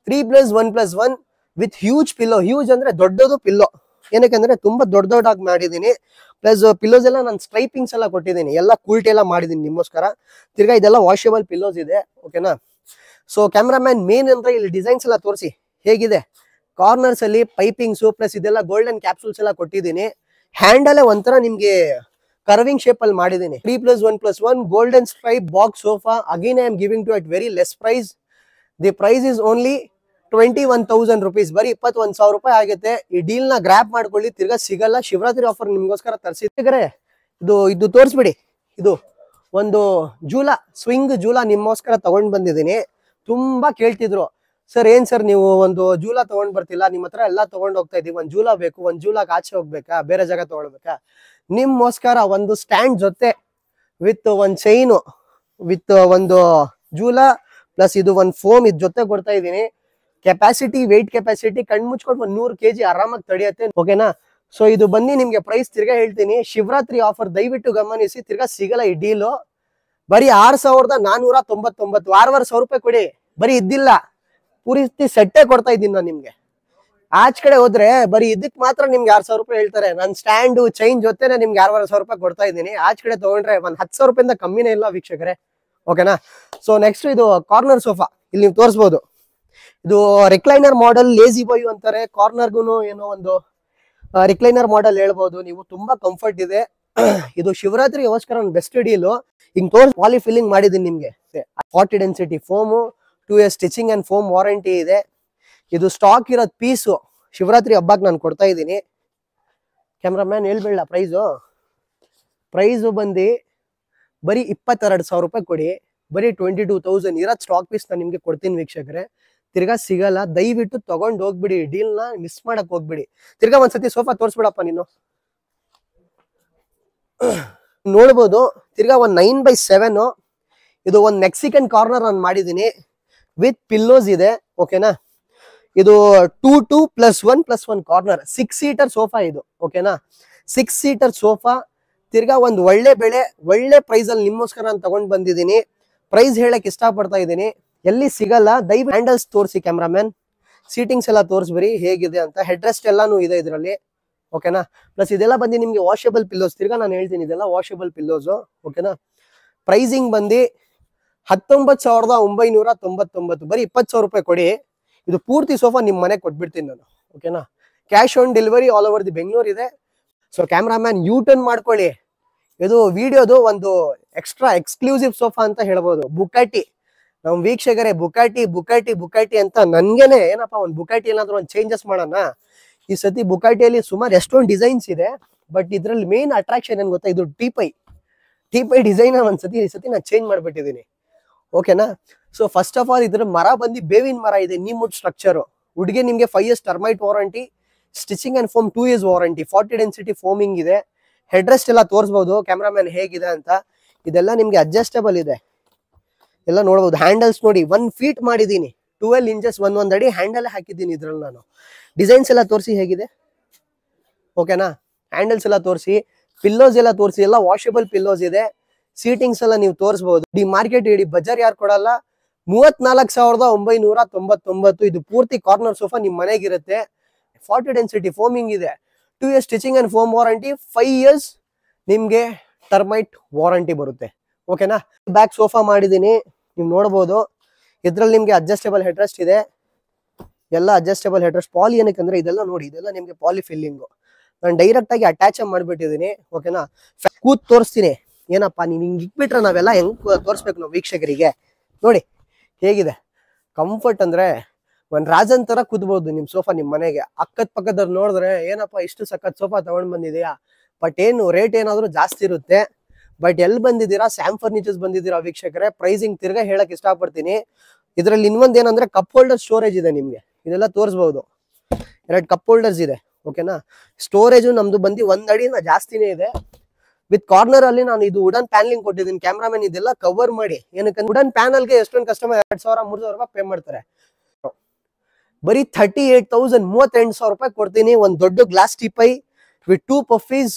S1: 3+1+1 ವಿತ್ ಹ್ಯೂಜ್ ಪಿಲ್ಲೋ. ಹ್ಯೂಜ್ ಅಂದ್ರೆ ದೊಡ್ಡದು ಪಿಲ್ಲೋ. ಏನಕ್ಕಂದ್ರೆ ತುಂಬಾ ದೊಡ್ಡದಾಗಿ ಮಾಡಿದೀನಿ. ಪ್ಲಸ್ ಪಿಲ್ಲೋಸ್ ಎಲ್ಲ ನಾನು ಸ್ಟ್ರೈಪಿಂಗ್ಸ್ ಎಲ್ಲ ಕೊಟ್ಟಿದ್ದೀನಿ, ಎಲ್ಲ ಕೂಲ್ಟಿ ಎಲ್ಲ ಮಾಡಿದೀನಿ ನಿಮ್ಗೋಸ್ಕರ. ತಿರ್ಗಾ ಇದೆಲ್ಲ ವಾಷೇಬಲ್ ಪಿಲ್ಲೋಸ್ ಇದೆ, ಓಕೆನಾ. ಸೊ ಕ್ಯಾಮ್ರಾಮ್ಯಾನ್ ಮೇನ್ ಅಂದ್ರೆ ಇಲ್ಲಿ ಡಿಸೈನ್ಸ್ ಎಲ್ಲ ತೋರಿಸಿ ಹೇಗಿದೆ. ಕಾರ್ನರ್ಸ್ ಅಲ್ಲಿ ಪೈಪಿಂಗ್ಸ್ ಪ್ಲಸ್ ಇದೆಲ್ಲ ಗೋಲ್ಡನ್ ಕ್ಯಾಪ್ಸೂಲ್ಸ್ ಎಲ್ಲ ಕೊಟ್ಟಿದ್ದೀನಿ. ಹ್ಯಾಂಡಲ್ ಒಂಥರ ನಿಮ್ಗೆ ಕರ್ವಿಂಗ್ ಶೇಪ್ ಅಲ್ಲಿ ಮಾಡಿದ್ದೀನಿ. 3+1+1 golden stripe box sofa. Again I am giving to at very less price. The price is only 21,000 rupees. ಬರೀ 21,000 ರೂಪಾಯಿ ಆಗುತ್ತೆ. ಈ ಡೀಲ್ ನ ಗ್ರಾಪ್ ಮಾಡ್ಕೊಳ್ಳಿ, ತಿರ್ಗಾ ಸಿಗಲ್ಲ. ಶಿವರಾತ್ರಿ ಆಫರ್ ನಿಮ್ಗೋಸ್ಕರ ತರಿಸಿದ್ರೆ ಇದು ತೋರಿಸ್ಬಿಡಿ. ಇದು ಒಂದು ಜೂಲಾ, ಸ್ವಿಂಗ್ ಜೂಲಾ ನಿಮ್ಮಗೋಸ್ಕರ ತಗೊಂಡ್ ಬಂದಿದ್ದೀನಿ. ತುಂಬಾ ಕೇಳ್ತಿದ್ರು, ಸರ್ ಏನ್ ಸರ್ ನೀವು ಒಂದು ಜೂಲಾ ತಗೊಂಡ್ ಬರ್ತಿಲ್ಲ, ನಿಮ್ಮ ಹತ್ರ ಎಲ್ಲ ತಗೊಂಡ್ ಹೋಗ್ತಾ ಇದೀವಿ, ಒಂದ್ ಜೂಲಾ ಬೇಕು, ಒಂದ್ ಜೂಲಾಗ್ ಆಚೆ ಹೋಗ್ಬೇಕಾ, ಬೇರೆ ಜಾಗ ತಗೊಳ್ಬೇಕಾ? ನಿಮ್ಗೋಸ್ಕರ ಒಂದು ಸ್ಟ್ಯಾಂಡ್ ಜೊತೆ ವಿತ್ ಒಂದ್ ಚೈನು ವಿತ್ ಒಂದು ಜೂಲಾ ಪ್ಲಸ್ ಇದು ಒಂದು ಫೋಮ್ ಇದ್ ಜೊತೆ ಕೊಡ್ತಾ ಇದೀನಿ. ಕೆಪಾಸಿಟಿ, ವೆಯ್ಟ್ ಕೆಪಾಸಿಟಿ ಕಣ್ ಮುಚ್ಕೊಂಡು 100 kg ಆರಾಮಾಗಿ ತಡೆಯುತ್ತೆ. ಓಕೆನಾ? ಸೊ ಇದು ಬನ್ನಿ, ನಿಮ್ಗೆ ಪ್ರೈಸ್ ತಿರ್ಗಾ ಹೇಳ್ತೀನಿ. ಶಿವರಾತ್ರಿ ಆಫರ್ ದಯವಿಟ್ಟು ಗಮನಿಸಿ, ತಿರ್ಗಾ ಸಿಗಲ್ಲ ಈ ಡೀಲು. ಬರೀ 6,499, 6,500 ರೂಪಾಯಿ ಕೊಡಿ. ಬರೀ ಇದ್ದಿಲ್ಲ, ಪೂರ್ತಿ ಸೆಟ್ಟೆ ಕೊಡ್ತಾ ಇದ್ದೀನಿ ನಾನು ನಿಮ್ಗೆ. ಆಚ್ ಕಡೆ ಹೋದ್ರೆ ಬರೀ ಇದಕ್ ಮಾತ್ರ ನಿಮ್ಗೆ 6,000 ರೂಪಾಯಿ ಹೇಳ್ತಾರೆ. ನಾನು ಸ್ಟ್ಯಾಂಡು ಚೈನ್ ಜೊತೆನೆ ನಿಮ್ಗೆ 6,500 ರೂಪಾಯಿ ಕೊಡ್ತಾ ಇದ್ದೀನಿ. ಆಚ್ ಕಡೆ ತಗೊಂಡ್ರೆ ಒಂದ್ 10,000 ರೂಪಾಯಿಂದ ಕಮ್ಮಿನೇ ಇಲ್ಲ ವೀಕ್ಷಕರೇ. ಓಕೆನಾ? ಸೊ ನೆಕ್ಸ್ಟ್ ಇದು ಕಾರ್ನರ್ ಸೋಫಾ, ಇಲ್ಲಿ ನೀವು ತೋರಿಸಬಹುದು. ಇದು ರಿಕ್ಲೈನರ್ ಮಾಡೆಲ್, ಲೇಜಿ ಬಾಯ್ ಅಂತಾರೆ. ಕಾರ್ನರ್ಗೂ ಏನೋ ಒಂದು ರಿಕ್ಲೈನರ್ ಮಾಡೆಲ್ ಹೇಳ್ಬೋದು ನೀವು. ತುಂಬಾ ಕಂಫರ್ಟ್ ಇದೆ. ಇದು ಶಿವರಾತ್ರಿಗೋಸ್ಕರ ಬೆಸ್ಟ್ ಡೀಲು. ಹಿಂಗ್ ಪಾಲಿ ಫಿಲ್ಲಿಂಗ್ ಮಾಡಿದೀನಿ ನಿಮ್ಗೆ. 40 density foam, 2 years stitching and foam warranty ಇದೆ. ಇದು ಸ್ಟಾಕ್ ಇರೋದ್ ಪೀಸು ಶಿವರಾತ್ರಿ ಹಬ್ಬಕ್ಕೆ ನಾನು ಕೊಡ್ತಾ ಇದ್ದೀನಿ. ಕ್ಯಾಮ್ರಾಮ್ಯಾನ್ ಹೇಳ್ಬೇಡ ಪ್ರೈಸು ಬಂದು ಬರೀ 22,000 ರೂಪಾಯಿ ಕೊಡಿ. ಬರೀ 22,000 ಇರೋದ್ ಸ್ಟಾಕ್ ಪೀಸ್ ನಾನು ನಿಮ್ಗೆ ಕೊಡ್ತೀನಿ ವೀಕ್ಷಕರೇ. ತಿರ್ಗಾ ಸಿಗಲ್ಲ, ದಯವಿಟ್ಟು ತಗೊಂಡ್ ಹೋಗ್ಬಿಡಿ. ಡೀಲ್ ನ ಮಿಸ್ ಮಾಡಕ್ ಹೋಗ್ಬಿಡಿ. ತಿರ್ಗಾ ಒಂದ್ಸತಿ ಸೋಫಾ ತೋರಿಸ್ಬಿಡಪ್ಪ ನೀನು. ನೋಡ್ಬೋದು, ತಿರ್ಗಾ ಒಂದು 9x7. ಇದು ಒಂದು ಮೆಕ್ಸಿಕನ್ ಕಾರ್ನರ್ ನಾನು ಮಾಡಿದ್ದೀನಿ ವಿತ್ ಪಿಲ್ಲೋಸ್ ಇದೆ. ಓಕೆನಾ? ಇದು 2+1+1 ಕಾರ್ನರ್ 6 ಸೀಟರ್ ಸೋಫಾ ಇದು. ಓಕೆನಾ? 6 ಸೀಟರ್ ಸೋಫಾ. ತಿರ್ಗಾ ಒಂದು ಒಳ್ಳೆ ಬೆಳೆ, ಒಳ್ಳೆ ಪ್ರೈಸ್ ಅಲ್ಲಿ ನಿಮ್ಮಗೋಸ್ಕರ ನಾನು ತಗೊಂಡ್ ಬಂದಿದ್ದೀನಿ. ಪ್ರೈಸ್ ಹೇಳಕ್ ಇಷ್ಟಪಡ್ತಾ ಇದ್ದೀನಿ, ಎಲ್ಲಿ ಸಿಗಲ್ಲ. ದಯವಿಟ್ಟು ಹ್ಯಾಂಡಲ್ಸ್ ತೋರಿಸಿ ಕ್ಯಾಮ್ರಾಮ್ಯಾನ್, ಸೀಟಿಂಗ್ಸ್ ಎಲ್ಲ ತೋರಿಸ್ಬರಿ ಹೇಗಿದೆ ಅಂತ. ಹೆಡ್ ರೆಸ್ಟ್ ಎಲ್ಲಾನು ಇದೆ ಇದರಲ್ಲಿ. ಓಕೆನಾ? ಪ್ಲಸ್ ಇದೆಲ್ಲ ಬಂದು ನಿಮ್ಗೆ ವಾಷಬಲ್ ಪಿಲ್ಲೋಸ್. ತಿರ್ಗಾ ನಾನು ಹೇಳ್ತೀನಿ, ಇದೆಲ್ಲ ವಾಷಬಲ್ ಪಿಲ್ಲೋಸ್. ಓಕೆನಾ? ಪ್ರೈಸಿಂಗ್ ಬಂದು 19,999, ಬರೀ 20,000 ರೂಪಾಯಿ ಕೊಡಿ. ಇದು ಪೂರ್ತಿ ಸೋಫಾ ನಿಮ್ ಮನೆಗೆ ಕೊಟ್ಬಿಡ್ತೀನಿ ನಾನು. ಓಕೆನಾ? Cash on delivery all over the Bengaluru ಇದೆ. ಸೊ ಕ್ಯಾಮ್ರಾಮ್ಯಾನ್ ಯೂ ಟರ್ನ್ ಮಾಡ್ಕೊಳ್ಳಿ. ಇದು ವಿಡಿಯೋದು ಒಂದು ಎಕ್ಸ್ಟ್ರಾ ಎಕ್ಸ್ಕ್ಲೂಸಿವ್ ಸೋಫಾ ಅಂತ ಹೇಳ್ಬೋದು. ಬುಕಾಟಿ ನಮ್ ವೀಕ್ಷಕರೇ, ಬುಕಾಟಿ ಅಂತ ನನ್ಗೇನೆ ಏನಪ್ಪಾ ಒಂದು ಬುಕಾಟಿ ಏನಾದ್ರು ಒಂದು ಚೇಂಜಸ್ ಮಾಡೋಣ. ಈ ಸತಿ ಬುಕಾಟಿಯಲ್ಲಿ ಸುಮಾರು ಎಷ್ಟೊಂದು ಡಿಸೈನ್ಸ್ ಇದೆ. ಬಟ್ ಇದ್ರಲ್ಲಿ ಮೇನ್ ಅಟ್ರಾಕ್ಷನ್ ಏನ್ ಗೊತ್ತಾ, ಇದು ಟೀಪೈ ಡಿಸೈನ್ ಈ ಸತಿ ನಾನು ಚೇಂಜ್ ಮಾಡ್ಬಿಟ್ಟಿದ್ದೀನಿ. ಓಕೆನಾ? ಸೊ ಫಸ್ಟ್ ಆಫ್ ಆಲ್ ಇದ್ರ ಮರ ಬಂದು ಬೇವಿನ ಮರ ಇದೆ, ನೀಮುಡ್ ಸ್ಟ್ರಕ್ಚರ್. ಹುಡ್ಗೆ ನಿಮ್ಗೆ 5 years termite warranty, stitching and foam 2 years warranty, 40 density foaming ಇದೆ. ಹೆಡ್ ರೆಸ್ಟ್ ಎಲ್ಲ ತೋರಿಸಬಹುದು ಕ್ಯಾಮ್ರಾಮ್ಯಾನ್ ಹೇಗಿದೆ ಅಂತ. ಇದೆಲ್ಲ ನಿಮ್ಗೆ ಅಡ್ಜಸ್ಟಬಲ್ ಇದೆ, ಎಲ್ಲ ನೋಡಬಹುದು. ಹ್ಯಾಂಡಲ್ಸ್ ನೋಡಿ 1 feet ಮಾಡಿದೀನಿ, 12 inches, ಒಂದ್ ಅಡಿ ಹ್ಯಾಂಡಲ್ ಹಾಕಿದ್ದೀನಿ ಇದ್ರಲ್ಲಿ ನಾನು. ಡಿಸೈನ್ಸ್ ಎಲ್ಲ ತೋರಿಸಿ ಹೇಗಿದೆ. ಓಕೆನಾ? ಹ್ಯಾಂಡಲ್ಸ್ ಎಲ್ಲ ತೋರಿಸಿ, ಪಿಲ್ಲೋಸ್ ಎಲ್ಲ ತೋರಿಸಿ, ಎಲ್ಲ ವಾಷಬಲ್ ಪಿಲ್ಲೋಸ್ ಇದೆ. ಸೀಟಿಂಗ್ಸ್ ಎಲ್ಲ ನೀವು ತೋರಿಸಬಹುದು. ಈ ಮಾರ್ಕೆಟ್ ಇಡೀ ಬಜಾರ್ ಯಾರು ಕೊಡಲ್ಲ. 34,999. ಇದು ಪೂರ್ತಿ ಕಾರ್ನರ್ ಸೋಫಾ ನಿಮ್ ಮನೆಗಿರುತ್ತೆ. 40 ಡೆನ್ಸಿಟಿ ಫೋಮಿಂಗ್ ಇದೆ, 2 years stitching and foam warranty, 5 years ನಿಮ್ಗೆ ಟರ್ಮೈಟ್ ವಾರಂಟಿ ಬರುತ್ತೆ. ಓಕೆನಾ? ಬ್ಯಾಕ್ ಸೋಫಾ ಮಾಡಿದೀನಿ, ನೀವು ನೋಡಬಹುದು. ಇದ್ರಲ್ಲಿ ನಿಮ್ಗೆ ಅಡ್ಜಸ್ಟಬಲ್ ಹೆಡ್ ರೆಸ್ಟ್ ಇದೆ, ಎಲ್ಲ ಅಡ್ಜಸ್ಟಬಲ್ ಹೆಡ್ ರೆಸ್ಟ್. ಪಾಲಿ ಏನಕ್ಕಂದ್ರೆ ಇದೆಲ್ಲ ನೋಡಿ, ಇದೆಲ್ಲ ನಿಮ್ಗೆ ಪಾಲಿ ಫಿಲ್ಲಿಂಗು. ನಾನು ಡೈರೆಕ್ಟ್ ಆಗಿ ಅಟ್ಯಾಚ್ ಮಾಡ್ಬಿಟ್ಟಿದ್ದೀನಿ. ಓಕೆನಾ? ಕೂತ್ ತೋರಿಸ್ತೀನಿ. ಏನಪ್ಪಾ ನೀನ್ ಹಿಂಗ್ ಇಕ್ಬಿಟ್ರೆ ನಾವೆಲ್ಲ ಹೆಂಗ್ ತೋರಿಸ್ಬೇಕು ನಾವು ವೀಕ್ಷಕರಿಗೆ. ನೋಡಿ ಹೇಗಿದೆ ಕಂಫರ್ಟ್ ಅಂದ್ರೆ, ಒಂದ್ ರಾಜನ್ ತರ ಕೂತ್ಬಹುದು ನಿಮ್ ಸೋಫಾ ನಿಮ್ ಮನೆಗೆ. ಅಕ್ಕದ ಪಕ್ಕದವ್ರು ನೋಡಿದ್ರೆ ಏನಪ್ಪಾ ಇಷ್ಟು ಸಖತ್ ಸೋಫಾ ತಗೊಂಡ್ ಬಂದಿದ್ಯಾ, ಬಟ್ ಏನು ರೇಟ್ ಏನಾದ್ರು ಜಾಸ್ತಿ ಇರುತ್ತೆ. ಬಟ್ ಎಲ್ಲಿ ಬಂದಿದ್ದೀರಾ, ಸ್ಯಾಮ್ ಫರ್ನಿಚರ್ಸ್ ಬಂದಿದ್ದೀರಾ ವೀಕ್ಷಕರೇ. ಪ್ರೈಸಿಂಗ್ ತಿರ್ಗಾ ಹೇಳಕ್ ಇಷ್ಟಪಡ್ತೀನಿ. ಇದ್ರಲ್ಲಿ ಇನ್ನೊಂದ್ ಏನಂದ್ರೆ ಕಪ್ ಹೋಲ್ಡರ್ ಸ್ಟೋರೇಜ್ ಇದೆ ನಿಮ್ಗೆ, ಇದೆಲ್ಲ ತೋರಿಸಬಹುದು. 2 ಕಪ್ ಹೋಲ್ಡರ್ಸ್ ಇದೆ. ಓಕೆನಾ? ಸ್ಟೋರೇಜು ನಮ್ದು ಬಂದು 1 ಅಡಿನ ಜಾಸ್ತಿನೇ ಇದೆ. ವಿತ್ ಕಾರ್ನರ್ ಅಲ್ಲಿ ನಾನು ಇದು ವುಡನ್ ಪ್ಯಾನಲಿಂಗ್ ಕೊಟ್ಟಿದ್ದೀನಿ. ಕ್ಯಾಮ್ರಾಮನ್ ಇದೆಲ್ಲ ಕವರ್ ಮಾಡಿ, ಏನಕ್ಕೆ ವುಡನ್ ಪ್ಯಾನಲ್ಗೆ ಎಷ್ಟೊಂದು ಕಸ್ಟಮರ್ 2,000-3,000 ರೂಪಾಯಿ ಪೇ ಮಾಡ್ತಾರೆ. ಬರೀ 38,000, 38,000 ರೂಪಾಯಿ ಕೊಡ್ತೀನಿ. ಒಂದು ದೊಡ್ಡ glass teapoy with 2 puffies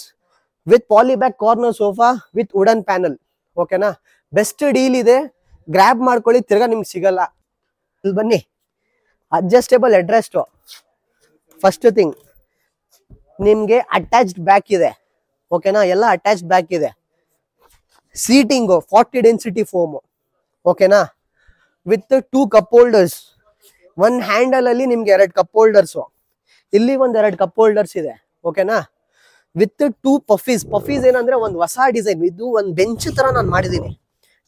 S1: with ಪಾಲಿಬ್ಯಾಕ್ corner sofa with wooden panel. ಓಕೆನಾ? ಬೆಸ್ಟ್ ಡೀಲ್ ಇದೆ, ಗ್ರ್ಯಾಬ್ ಮಾಡ್ಕೊಳ್ಳಿ, ತಿರ್ಗಾ ನಿಮ್ಗೆ ಸಿಗಲ್ಲ. ಇಲ್ಲಿ ಬನ್ನಿ, adjustable head rest. First thing ನಿಮ್ಗೆ ಅಟ್ಯಾಚ್ಡ್ ಬ್ಯಾಕ್ ಇದೆ. ಓಕೆನಾ? ಎಲ್ಲ ಅಟ್ಯಾಚ್ಡ್ ಬ್ಯಾಕ್ ಇದೆ. Seating 40 density foam. ಓಕೆನಾ? With 2 cup holders, one handle ಅಲ್ಲಿ ನಿಮ್ಗೆ 2 ಕಪ್ ಹೋಲ್ಡರ್ಸ್, ಇಲ್ಲಿ ಒಂದ್ 2 ಕಪ್ ಹೋಲ್ಡರ್ಸ್ ಇದೆ. ಓಕೆನಾ, ವಿತ್ 2 ಪಫೀಸ್. ಪಫೀಸ್ ಏನಂದ್ರೆ ಒಂದು ಹೊಸ ಡಿಸೈನ್, ಇದು ಒಂದು ಬೆಂಚ್ ತರ ನಾನು ಮಾಡಿದೀನಿ.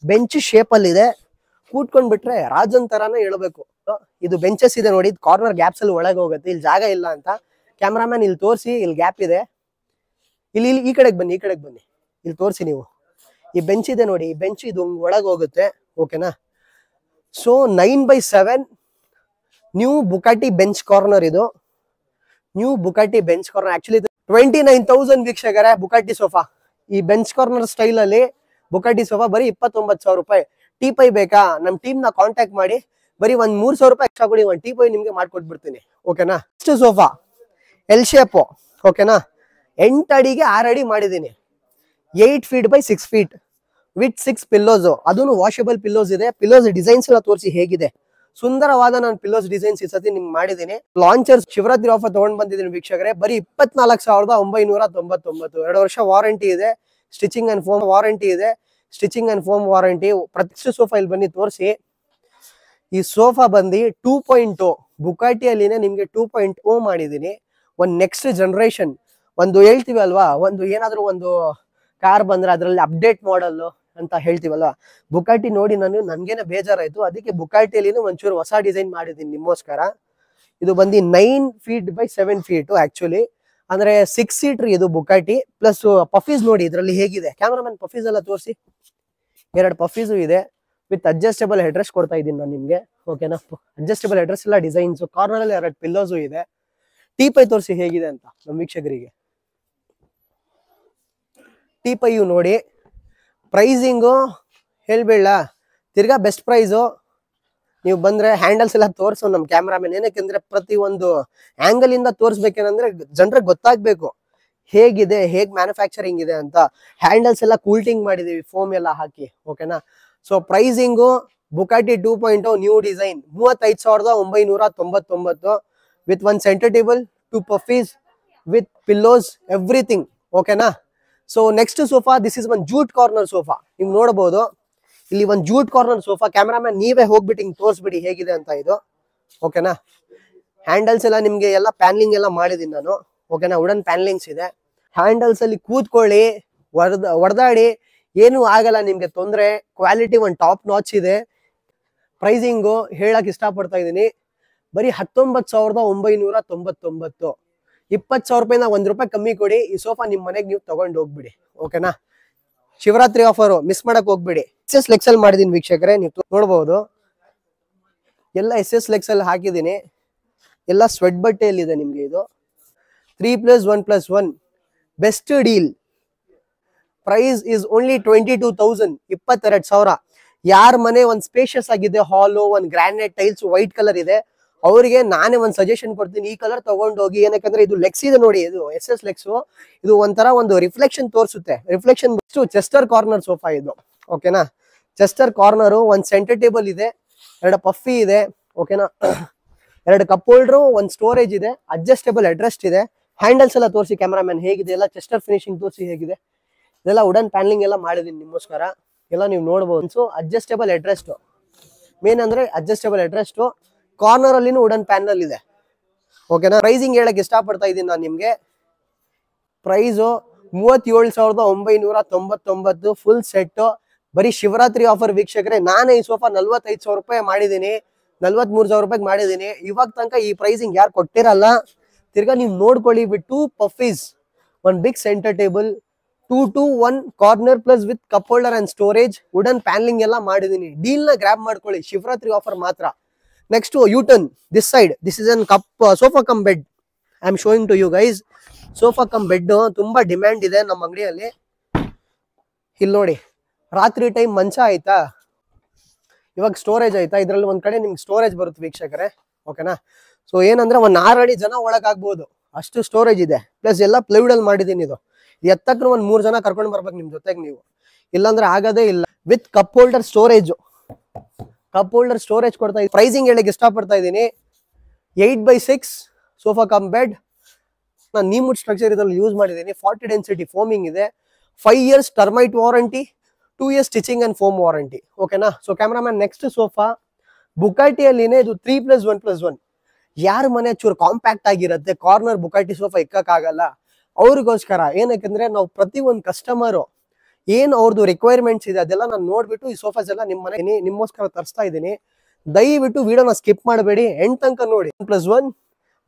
S1: ಬೆಂಚ್ ಶೇಪ್ ಅಲ್ಲಿ ಇದೆ, ಕೂತ್ಕೊಂಡ್ ಬಿಟ್ರೆ ರಾಜನ್ ತರಾನೇ ಹೇಳ್ಬೇಕು. ಇದು ಬೆಂಚಸ್ ಇದೆ ನೋಡಿ, ಕಾರ್ನರ್ ಗ್ಯಾಪ್ಸ್ ಅಲ್ಲಿ ಒಳಗೆ ಹೋಗುತ್ತೆ. ಇಲ್ಲಿ ಜಾಗ ಇಲ್ಲ ಅಂತ ಕ್ಯಾಮ್ರಾಮನ್ ಇಲ್ಲಿ ತೋರಿಸಿ, ಇಲ್ಲಿ ಗ್ಯಾಪ್ ಇದೆ. ಇಲ್ಲಿ ಈ ಕಡೆಗೆ ಬನ್ನಿ, ಇಲ್ಲಿ ತೋರಿಸಿ ನೀವು. ಈ ಬೆಂಚ್ ಇದೆ ನೋಡಿ, ಈ ಬೆಂಚ್ ಇದು ಒಳಗೆ ಹೋಗುತ್ತೆ. ಓಕೆನಾ, so 9x7 new Bugatti bench corner. ಇದು new Bugatti bench corner. Actually 29,000 ವೀಕ್ಷಕರೇ ಬುಕಾಟಿ ಸೋಫಾ. ಈ ಬೆಂಚ್ ಕಾರ್ನರ್ ಸ್ಟೈಲ್ ಅಲ್ಲಿ ಬುಕಾಟಿ ಸೋಫಾ ಬರೀ 29,000 ರೂಪಾಯಿ. ಟೀಪೈ ಬೇಕಾ, ನಮ್ ಟೀಮ್ ನ ಕಾಂಟ್ಯಾಕ್ಟ್ ಮಾಡಿ, ಬರೀ ಒಂದ್ 3,000 ರೂಪಾಯಿ ಎಕ್ಸ್ಟ್ರಾ ಕೊಡಿ, ಒಂದ್ ಟೀಪೈ ನಿಮ್ಗೆ ಮಾಡ್ಕೊಟ್ಬಿಡ್ತೀನಿ. ಓಕೆನಾ, ಇಷ್ಟು ಸೋಫಾ ಎಲ್ ಶೇಪ್. ಓಕೆನಾ, 8 ಅಡಿಗೆ 6 ಅಡಿ ಮಾಡಿದೀನಿ. 8 feet by 6 feet with 6 pillows. ಅದನ್ನು ವಾಷಬಲ್ ಪಿಲ್ಲೋಸ್ ಇದೆ. ಪಿಲ್ಲೋಸ್ ಡಿಸೈನ್ಸ್ ಎಲ್ಲ ತೋರಿಸಿ ಹೇಗಿದೆ. ಸುಂದರವಾದ ನಾನು ಪಿಲ್ಲೋಸ್ ಡಿಸೈನ್ಸ್ ಈ ಸತಿ ನಿಮ್ಗೆ ಮಾಡಿದೀನಿ. ಲಾಂಚರ್ ಶಿವರಾತ್ರಿ ಆಫರ್ ತಗೊಂಡ್ ಬಂದಿದ್ದೀನಿ ವೀಕ್ಷಕರೇ, ಬರೀ 24,999. 2 ವರ್ಷ ವಾರಂಟಿ ಇದೆ. ಸ್ಟಿಚಿಂಗ್ ಅಂಡ್ ಫೋಮ್ ವಾರಂಟಿ ಇದೆ. ಪ್ರತಿ ಸೋಫಾ ಇಲ್ಲಿ ಬನ್ನಿ ತೋರಿಸಿ. ಈ ಸೋಫಾ ಬಂದು 2.0 ಬುಕಾಟಿಯಲ್ಲಿನೇ ನಿಮ್ಗೆ 2.0 ಮಾಡಿದೀನಿ. ಒಂದು ನೆಕ್ಸ್ಟ್ ಜನರೇಷನ್, ಒಂದು ಹೇಳ್ತೀವಿ ಅಲ್ವಾ, ಒಂದು ಏನಾದ್ರೂ ಒಂದು ಕಾರ್ ಬಂದ್ರೆ ಅದರಲ್ಲಿ ಅಪ್ಡೇಟ್ ಮಾಡಲ್ ಅಂತ ಹೇಳ್ತೀವಲ್ವಾ, ಬುಕಾಟಿ ನೋಡಿ ನನ್ಗೇನೆ ಬೇಜಾರಾಯ್ತು. ಅದಕ್ಕೆ ಬುಕಾಟಿಯಲ್ಲಿ ಒಂಚೂರು ಹೊಸ ಡಿಸೈನ್ ಮಾಡಿದೀನಿ ನಿಮ್ಗೋಸ್ಕರ. ಇದು ಬಂದು 9 feet by 7 feet ಆಕ್ಚುಲಿ, ಅಂದ್ರೆ 6 seater ಇದು ಬುಕಾಟಿ. ಪ್ಲಸ್ ಪಫೀಸ್ ನೋಡಿ ಇದರಲ್ಲಿ ಹೇಗಿದೆ. ಕ್ಯಾಮ್ರಾಮನ್ ಪಫೀಸ್ ಎಲ್ಲ ತೋರಿಸಿ. 2 ಪಫೀಸು ಇದೆ ವಿತ್ ಅಡ್ಜಸ್ಟಬಲ್ ಹೆಡ್ರೆಸ್ಟ್ ಕೊಡ್ತಾ ಇದ್ದೀನಿ ನಾನು ನಿಮ್ಗೆ. ಓಕೆನಾ, ಅಡ್ಜಸ್ಟಬಲ್ ಹೆಡ್ರೆಸ್ ಎಲ್ಲ ಡಿಸೈನ್ಸ್. ಕಾರ್ನರ್ ಅಲ್ಲಿ 2 ಪಿಲ್ಲೋಸು ಇದೆ. ಟೀಪೈ ತೋರಿಸಿ ಹೇಗಿದೆ ಅಂತ ನಮ್ಮ ವೀಕ್ಷಕರಿಗೆ. ಟೀಪೈಯು ನೋಡಿ, ಪ್ರೈಸಿಂಗು ಹೇಳ್ಬೇಡ, ತಿರ್ಗಾ ಬೆಸ್ಟ್ ಪ್ರೈಸು. ನೀವು ಬಂದ್ರೆ ಹ್ಯಾಂಡಲ್ಸ್ ಎಲ್ಲ ತೋರಿಸೋ ನಮ್ಮ ಕ್ಯಾಮ್ರಾಮನ್. ಏನಕ್ಕೆಂದ್ರೆ ಪ್ರತಿ ಒಂದು ಆಂಗಲ್ ಇಂದ ತೋರಿಸ್ಬೇಕೇನಂದ್ರೆ ಜನರಿಗೆ ಗೊತ್ತಾಗ್ಬೇಕು ಹೇಗಿದೆ, ಹೇಗ್ ಮ್ಯಾನುಫ್ಯಾಕ್ಚರಿಂಗ್ ಇದೆ ಅಂತ. ಹ್ಯಾಂಡಲ್ಸ್ ಎಲ್ಲ ಕೂಲ್ಟಿಂಗ್ ಮಾಡಿದೀವಿ ಫೋಮ್ ಎಲ್ಲ ಹಾಕಿ. ಓಕೆನಾ, so pricing Bugatti 2.0 new design 35,999 with 1 centre table, 2 puffies with pillows, everything. ಓಕೆನಾ, so next sofa, this is 1 jute corner sofa. ನೀವು ನೋಡಬಹುದು ಇಲ್ಲಿ 1 ಜೂಟ್ ಕಾರ್ನರ್ ಸೋಫಾ. ಕ್ಯಾಮ್ರಾಮನ್ ನೀವೇ ಹೋಗ್ಬಿಟ್ಟು ಹಿಂಗ್ ತೋರಿಸ್ಬಿಡಿ ಹೇಗಿದೆ ಅಂತ ಇದು. ಓಕೆನಾ, ಹ್ಯಾಂಡಲ್ಸ್ ಎಲ್ಲ ನಿಮ್ಗೆ ಎಲ್ಲ ಪ್ಯಾನ್ಲಿಂಗ್ ಎಲ್ಲ ಮಾಡಿದೀನಿ ನಾನು. ಓಕೆನಾ, ವುಡನ್ ಪ್ಯಾನ್ಲಿಂಗ್ಸ್ ಇದೆ. ಹ್ಯಾಂಡಲ್ಸ್ ಅಲ್ಲಿ ಕೂತ್ಕೊಳ್ಳಿ, ಹೊಡೆದಾಡಿ, ಏನು ಆಗಲ್ಲ ನಿಮ್ಗೆ ತೊಂದ್ರೆ. ಕ್ವಾಲಿಟಿ 1 ಟಾಪ್ ನಾಚ್ ಇದೆ. ಪ್ರೈಸಿಂಗು ಹೇಳಕ್ ಇಷ್ಟಪಡ್ತಾ ಇದೀನಿ, ಬರೀ 19,999. 20,000 ರೂಪಾಯಿನ 1 ರೂಪಾಯಿ ಕಮ್ಮಿ ಕೊಡಿ. ಈ ಸೋಫಾ ನಿಮ್ ಮನೆಗೆ ನೀವು ತಗೊಂಡು ಹೋಗ್ಬಿಡಿ. ಓಕೆನಾ, ಶಿವರಾತ್ರಿ ಆಫರ್ ಮಿಸ್ ಮಾಡಕ್ ಹೋಗ್ಬಿಡಿ. SS ಲೆಕ್ಸಲ್ ಮಾಡಿದೀನಿ ವೀಕ್ಷಕರೇ, ನೀವು ನೋಡಬಹುದು. ಎಲ್ಲ SS ಲೆಕ್ಸಲ್ ಹಾಕಿದೀನಿ. ಎಲ್ಲ ಸ್ವೆಟ್ ಬಟ್ಟೆಯಲ್ಲಿದೆ ನಿಮ್ಗೆ. ಇದು 3+1+1 best deal. Price is only 22,000. 22,000. ಯಾರ ಮನೆ ಒಂದು ಸ್ಪೇಷಿಯಸ್ ಆಗಿದೆ, ಹಾಲು, ಒಂದು ಗ್ರಾನೈಟ್ ಟೈಲ್ಸ್, ವೈಟ್ ಕಲರ್ ಇದೆ, ಅವರಿಗೆ ನಾನೇ ಒಂದು ಸಜೆಷನ್ ಕೊಡ್ತೀನಿ, ಈ ಕಲರ್ ತಗೊಂಡು ಹೋಗಿ. ಏನಕ್ಕಂದ್ರೆ ಇದು ಲೆಕ್ಸ್ ಇದೆ ನೋಡಿ, ಇದು SS ಲೆಕ್ಸ್. ಇದು ಒಂಥರ ಒಂದು ರಿಫ್ಲೆಕ್ಷನ್ ತೋರಿಸುತ್ತೆ. ರಿಫ್ಲೆಕ್ಷನ್ ಚೆಸ್ಟರ್ ಕಾರ್ನರ್ ಸೋಫಾ ಇದು. ಓಕೆನಾ, ಚೆಸ್ಟರ್ ಕಾರ್ನರು, 1 ಸೆಂಟರ್ ಟೇಬಲ್ ಇದೆ, 2 ಪಫಿ ಇದೆ. ಓಕೆನಾ, 2 ಕಪ್ ಹೋಲ್ಡರ್, 1 ಸ್ಟೋರೇಜ್ ಇದೆ, ಅಡ್ಜಸ್ಟಬಲ್ ಹೆಡ್ರೆಸ್ಟ್ ಇದೆ. ಹ್ಯಾಂಡಲ್ಸ್ ಎಲ್ಲ ತೋರಿಸಿ ಕ್ಯಾಮ್ರಾಮನ್ ಹೇಗಿದೆ, ಎಲ್ಲ ಚೆಸ್ಟರ್ ಫಿನಿಶಿಂಗ್ ತೋರಿಸಿ ಹೇಗಿದೆ. ಇದೆಲ್ಲ ವುಡನ್ ಪ್ಯಾನ್ಲಿಂಗ್ ಎಲ್ಲ ಮಾಡಿದೀನಿ ನಿಮ್ಗೋಸ್ಕರ, ಎಲ್ಲ ನೀವು ನೋಡಬಹುದು. ಸೊ ಅಡ್ಜಸ್ಟಬಲ್ ಹೆಡ್ರೆಸ್ಟ್ ಮೇನ್ ಅಂದ್ರೆ ಅಡ್ಜಸ್ಟಬಲ್ ಹೆಡ್ರೆಸ್ಟ್. ಕಾರ್ನರ್ ಅಲ್ಲಿ ವುಡನ್ ಪ್ಯಾನಲ್ ಇದೆ. ಓಕೆನಾ, ಪ್ರೈಸಿಂಗ್ ಹೇಳಕ್ ಇಷ್ಟಪಡ್ತಾ ಇದ್ದೀನಿ ನಾನು ನಿಮ್ಗೆ. Price 37,999 full set. ಬರೀ ಶಿವರಾತ್ರಿ ಆಫರ್ ವೀಕ್ಷಕರೇ. ನಾನೇ ಈ ಸೋಫಾ 45,000 ರೂಪಾಯಿ ಮಾಡಿದೀನಿ, 43,000 ರೂಪಾಯಿಗೆ ಮಾಡಿದೀನಿ. ಇವಾಗ ತನಕ ಈ ಪ್ರೈಸಿಂಗ್ ಯಾರು ಕೊಟ್ಟಿರಲ್ಲ. ತಿರ್ಗಾ ನೀವು ನೋಡ್ಕೊಳ್ಳಿ. With 2 puffies, 1 big centre table, 2-1 corner plus with cup holder and storage, wooden panelling ಎಲ್ಲ ಮಾಡಿದೀನಿ. ಡೀಲ್ ನ ಗ್ರಾಬ್ ಮಾಡ್ಕೊಳ್ಳಿ, ಶಿವರಾತ್ರಿ ಆಫರ್ ಮಾತ್ರ. Next U turn this side. This is an cup sofa cum bed. I am showing to you guys. Sofa cum bed ತುಂಬಾ demand ಇದೆ ನಮ್ಮ ಅಂಗಡಿಯಲ್ಲಿ. ಇಲ್ಲಿ ನೋಡಿ, ರಾತ್ರಿ ಟೈಮ್ ಮಂಚ ಆಯ್ತಾ, ಇವಾಗ ಸ್ಟೋರೇಜ್ ಆಯ್ತಾ, ಇದ್ರಲ್ಲಿ ಒಂದ್ ಕಡೆ ನಿಮ್ಗೆ ಸ್ಟೋರೇಜ್ ಬರುತ್ತೆ ವೀಕ್ಷಕರೇ. ಓಕೆನಾ, ಸೊ ಏನಂದ್ರೆ 1 6 ಅಡಿ ಜನ ಒಳಗಾಗ್ಬೋದು ಅಷ್ಟು ಸ್ಟೋರೇಜ್ ಇದೆ. ಪ್ಲಸ್ ಎಲ್ಲ ಪ್ಲೈವುಡ್ ಅಲ್ಲಿ ಮಾಡಿದೀನಿ. ಇದು ಎತ್ತಕ್ಕೂ 1 3 ಜನ ಕರ್ಕೊಂಡು ಬರ್ಬೇಕು ನಿಮ್ ಜೊತೆಗೆ ನೀವು, ಇಲ್ಲಾಂದ್ರೆ ಆಗದೇ ಇಲ್ಲ. With cup holder storage, cup holder storage ಕೊಡ್ತಾ ಇದ್ದೀನಿ. ಪ್ರೈಸಿಂಗ್ ಹೇಳಕ್ ಇಷ್ಟಪಡ್ತಾ ಇದ್ದೀನಿ. 8x6 sofa cum bed. ನಾನು ನೀಮುಡ್ ಸ್ಟ್ರಕ್ಚರ್ ಇದ್ರಲ್ಲಿ ಯೂಸ್ ಮಾಡಿದ್ದೀನಿ. 40 ಡೆನ್ಸಿಟಿ ಫೋಮಿಂಗ್ ಇದೆ. 5 years termite warranty, 2 years stitching and foam warranty. ಓಕೆನಾ, ಸೊ ಕ್ಯಾಮ್ರಾಮನ್ ನೆಕ್ಸ್ಟ್ ಸೋಫಾ ಬುಕಾಟಿಯಲ್ಲಿನೇ ಇದು 3+1+1. ಯಾರ ಮನೆ ಚೂರು ಕಾಂಪ್ಯಾಕ್ಟ್ ಆಗಿರುತ್ತೆ, ಕಾರ್ನರ್ ಬುಕಾಟಿ ಸೋಫಾ ಇಕ್ಕಕ್ಕಾಗಲ್ಲ, ಅವ್ರಿಗೋಸ್ಕರ. ಏನಕ್ಕಂದ್ರೆ ನಾವು ಪ್ರತಿ ಒಂದು ಕಸ್ಟಮರು ಏನ್ ಅವ್ರದ್ದು ರಿಕ್ವೈರ್ಮೆಂಟ್ಸ್ ಇದೆ ಅದೆಲ್ಲ ನಾನು ನೋಡ್ಬಿಟ್ಟು ಈ ಸೋಫಾಸ್ ಎಲ್ಲ ನಿಮ್ಮ ಮನೆ ನಿಮ್ಮೋಸ್ಕರ ತರಿಸ್ತಾ ಇದ್ದೀನಿ. ದಯವಿಟ್ಟು ವಿಡಿಯೋನ ಸ್ಕಿಪ್ ಮಾಡಬೇಡಿ, ಎಂಡ್ ತನಕ ನೋಡಿ. 1+1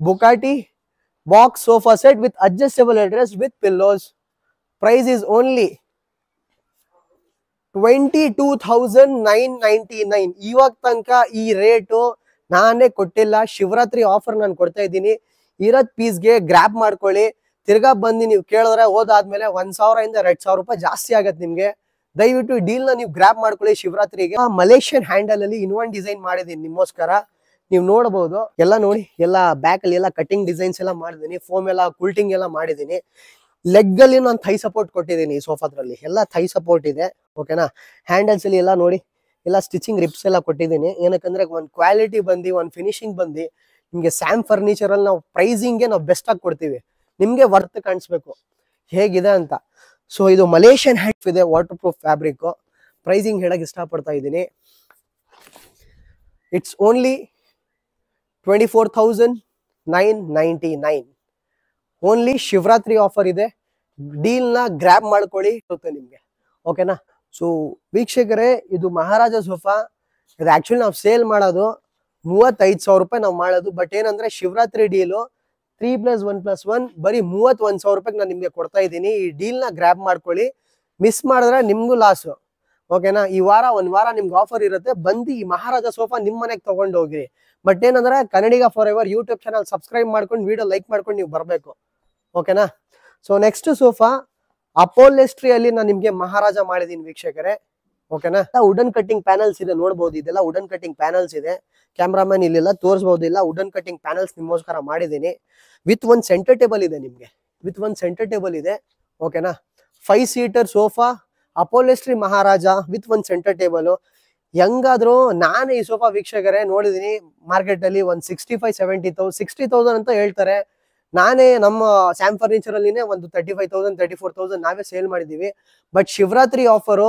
S1: Bugatti box sofa set with adjustable headrest with pillows. Price is only 22,999. ಇವಾಗ ತನಕ ಈ ರೇಟು ನಾನೇ ಕೊಟ್ಟಿಲ್ಲ. ಶಿವರಾತ್ರಿ ಆಫರ್ ನಾನು ಕೊಡ್ತಾ ಇದ್ದೀನಿ. ಇರೋದ್ ಪೀಸ್ಗೆ ಗ್ರಾಪ್ ಮಾಡ್ಕೊಳ್ಳಿ. ತಿರ್ಗಾ ಬಂದು ನೀವು ಕೇಳಿದ್ರೆ ಹೋದಾದ್ಮೇಲೆ 1,000 ಇಂದ 2,000 ರೂಪಾಯಿ ಜಾಸ್ತಿ ಆಗತ್ತೆ ನಿಮ್ಗೆ. ದಯವಿಟ್ಟು ಡೀಲ್ ನ ನೀವು ಗ್ರಾಪ್ ಮಾಡ್ಕೊಳ್ಳಿ ಶಿವರಾತ್ರಿಗೆ. ಮಲೇಷಿಯನ್ ಹ್ಯಾಂಡಲ್ ಅಲ್ಲಿ ಇನ್ನೊಂದು ಡಿಸೈನ್ ಮಾಡಿದೀನಿ ನಿಮ್ಮೋಸ್ಕರ, ನೀವು ನೋಡಬಹುದು. ಎಲ್ಲ ನೋಡಿ, ಎಲ್ಲ ಬ್ಯಾಕ್ ಅಲ್ಲಿ ಎಲ್ಲ ಕಟಿಂಗ್ ಡಿಸೈನ್ಸ್ ಎಲ್ಲ ಮಾಡಿದೀನಿ, ಫೋಮ್ ಎಲ್ಲ ಕುಲ್ಟಿಂಗ್ ಎಲ್ಲ ಮಾಡಿದೀನಿ. ಲೆಗ್ ಅಲ್ಲಿ ನಾನು ಥೈ ಸಪೋರ್ಟ್ ಕೊಟ್ಟಿದ್ದೀನಿ. ಈ ಸೋಫಾದ್ರಲ್ಲಿ ಎಲ್ಲ ಥೈ ಸಪೋರ್ಟ್ ಇದೆ, ಓಕೆನಾ. ಹ್ಯಾಂಡಲ್ಸ್ ಅಲ್ಲಿ ಎಲ್ಲ ನೋಡಿ, ಎಲ್ಲ ಸ್ಟಿಚಿಂಗ್ ರಿಪ್ಸ್ ಎಲ್ಲ ಕೊಟ್ಟಿದ್ದೀನಿ. ಏನಕ್ಕಂದ್ರೆ ಒಂದು ಕ್ವಾಲಿಟಿ ಬಂದು, ಒಂದು ಫಿನಿಶಿಂಗ್ ಬಂದು ನಿಮ್ಗೆ ಸ್ಯಾಮ್ ಫರ್ನಿಚರ್ ಅಲ್ಲಿ ನಾವು ಪ್ರೈಸಿಂಗ್ಗೆ ನಾವು ಬೆಸ್ಟ್ ಆಗಿ ಕೊಡ್ತೀವಿ. ನಿಮ್ಗೆ ವರ್ತ್ ಕಾಣಿಸ್ಬೇಕು ಹೇಗಿದೆ ಅಂತ. ಸೊ ಇದು ಮಲೇಷಿಯನ್ ಹ್ಯಾಂಡ್ ಇದೆ, ವಾಟರ್ ಪ್ರೂಫ್ ಫ್ಯಾಬ್ರಿಕ್. ಪ್ರೈಸಿಂಗ್ ಹೇಳಕ್ ಇಷ್ಟಪಡ್ತಾ ಇದ್ದೀನಿ. It's only 24,999. Only Shivaratri offer ಇದೆ. ಡೀಲ್ ನ ಗ್ರಾಬ್ ಮಾಡ್ಕೊಳ್ಳಿ ನಿಮ್ಗೆ, ಓಕೆನಾ. ಸೊ ವೀಕ್ಷಕರೇ, ಇದು ಮಹಾರಾಜ ಸೋಫಾ. ಇದು ಆಕ್ಚುಲಿ ನಾವು ಸೇಲ್ ಮಾಡೋದು 35,000 ರೂಪಾಯಿ ನಾವು ಮಾಡೋದು. ಬಟ್ ಏನಂದ್ರೆ ಶಿವರಾತ್ರಿ ಡೀಲು 3+1+1 ಬರೀ 31,000 ರೂಪಾಯಿಗೆ ನಾನು ನಿಮ್ಗೆ ಕೊಡ್ತಾ ಇದ್ದೀನಿ. ಈ ಡೀಲ್ ನ ಗ್ರಾಬ್ ಮಾಡ್ಕೊಳ್ಳಿ, ಮಿಸ್ ಮಾಡಿದ್ರೆ ನಿಮ್ಗೂ ಲಾಸ್, ಓಕೆನಾ. ಈ ವಾರ ಒಂದ್ ವಾರ ನಿಮ್ಗೆ ಆಫರ್ ಇರುತ್ತೆ, ಬಂದು ಈ ಮಹಾರಾಜ ಸೋಫಾ ನಿಮ್ ಮನೆಗೆ ತಗೊಂಡು ಹೋಗ್ರಿ. ಬಟ್ ಏನಂದ್ರೆ Kannadiga for ever YouTube channel subscribe ಮಾಡ್ಕೊಂಡು ವಿಡಿಯೋ ಲೈಕ್ ಮಾಡ್ಕೊಂಡು ನೀವು ಬರಬೇಕು, ಓಕೆನಾ. ಸೊ ನೆಕ್ಸ್ಟ್ ಸೋಫಾ ಅಪೋಲೆಸ್ಟ್ರಿ ಅಲ್ಲಿ ನಾನು ನಿಮ್ಗೆ ಮಹಾರಾಜ ಮಾಡಿದೀನಿ ವೀಕ್ಷಕರೇ, ಓಕೆನಾ. ವುಡನ್ ಕಟ್ಟಿಂಗ್ ಪ್ಯಾನಲ್ಸ್ ಇದೆ, ನೋಡಬಹುದು. ಇದೆಲ್ಲ ವುಡನ್ ಕಟ್ಟಿಂಗ್ ಪ್ಯಾನಲ್ಸ್ ಇದೆ. ಕ್ಯಾಮ್ರಾಮನ್ ಇಲ್ಲೆಲ್ಲ ತೋರಿಸಬಹುದು. ಇಲ್ಲ ವುಡನ್ ಕಟ್ಟಿಂಗ್ ಪ್ಯಾನಲ್ಸ್ ನಿಮ್ಮೋಸ್ಕರ ಮಾಡಿದೀನಿ. ವಿತ್ ಒಂದು ಸೆಂಟರ್ ಟೇಬಲ್ ಇದೆ ನಿಮ್ಗೆ, ವಿತ್ ಒಂದು ಸೆಂಟರ್ ಟೇಬಲ್ ಇದೆ, ಓಕೆನಾ. 5 ಸೀಟರ್ ಸೋಫಾ ಅಪೋಲೆಸ್ಟ್ರಿ ಮಹಾರಾಜ ವಿತ್ ಒಂದು ಸೆಂಟರ್ ಟೇಬಲ್. ಹೆಂಗಾದ್ರು ನಾನು ಈ ಸೋಫಾ ವೀಕ್ಷಕರೇ ನೋಡಿದೀನಿ ಮಾರ್ಕೆಟ್ ಅಲ್ಲಿ ಒಂದು 65,000 60,000 ಅಂತ ಹೇಳ್ತಾರೆ. ನಾನೇ ನಮ್ಮ ಸ್ಯಾಮ್ ಫರ್ನಿಚರ್ ಅಲ್ಲಿನೇ ಒಂದು 35,000 34,000 ನಾವೇ ಸೇಲ್ ಮಾಡಿದೀವಿ. ಬಟ್ ಶಿವರಾತ್ರಿ ಆಫರು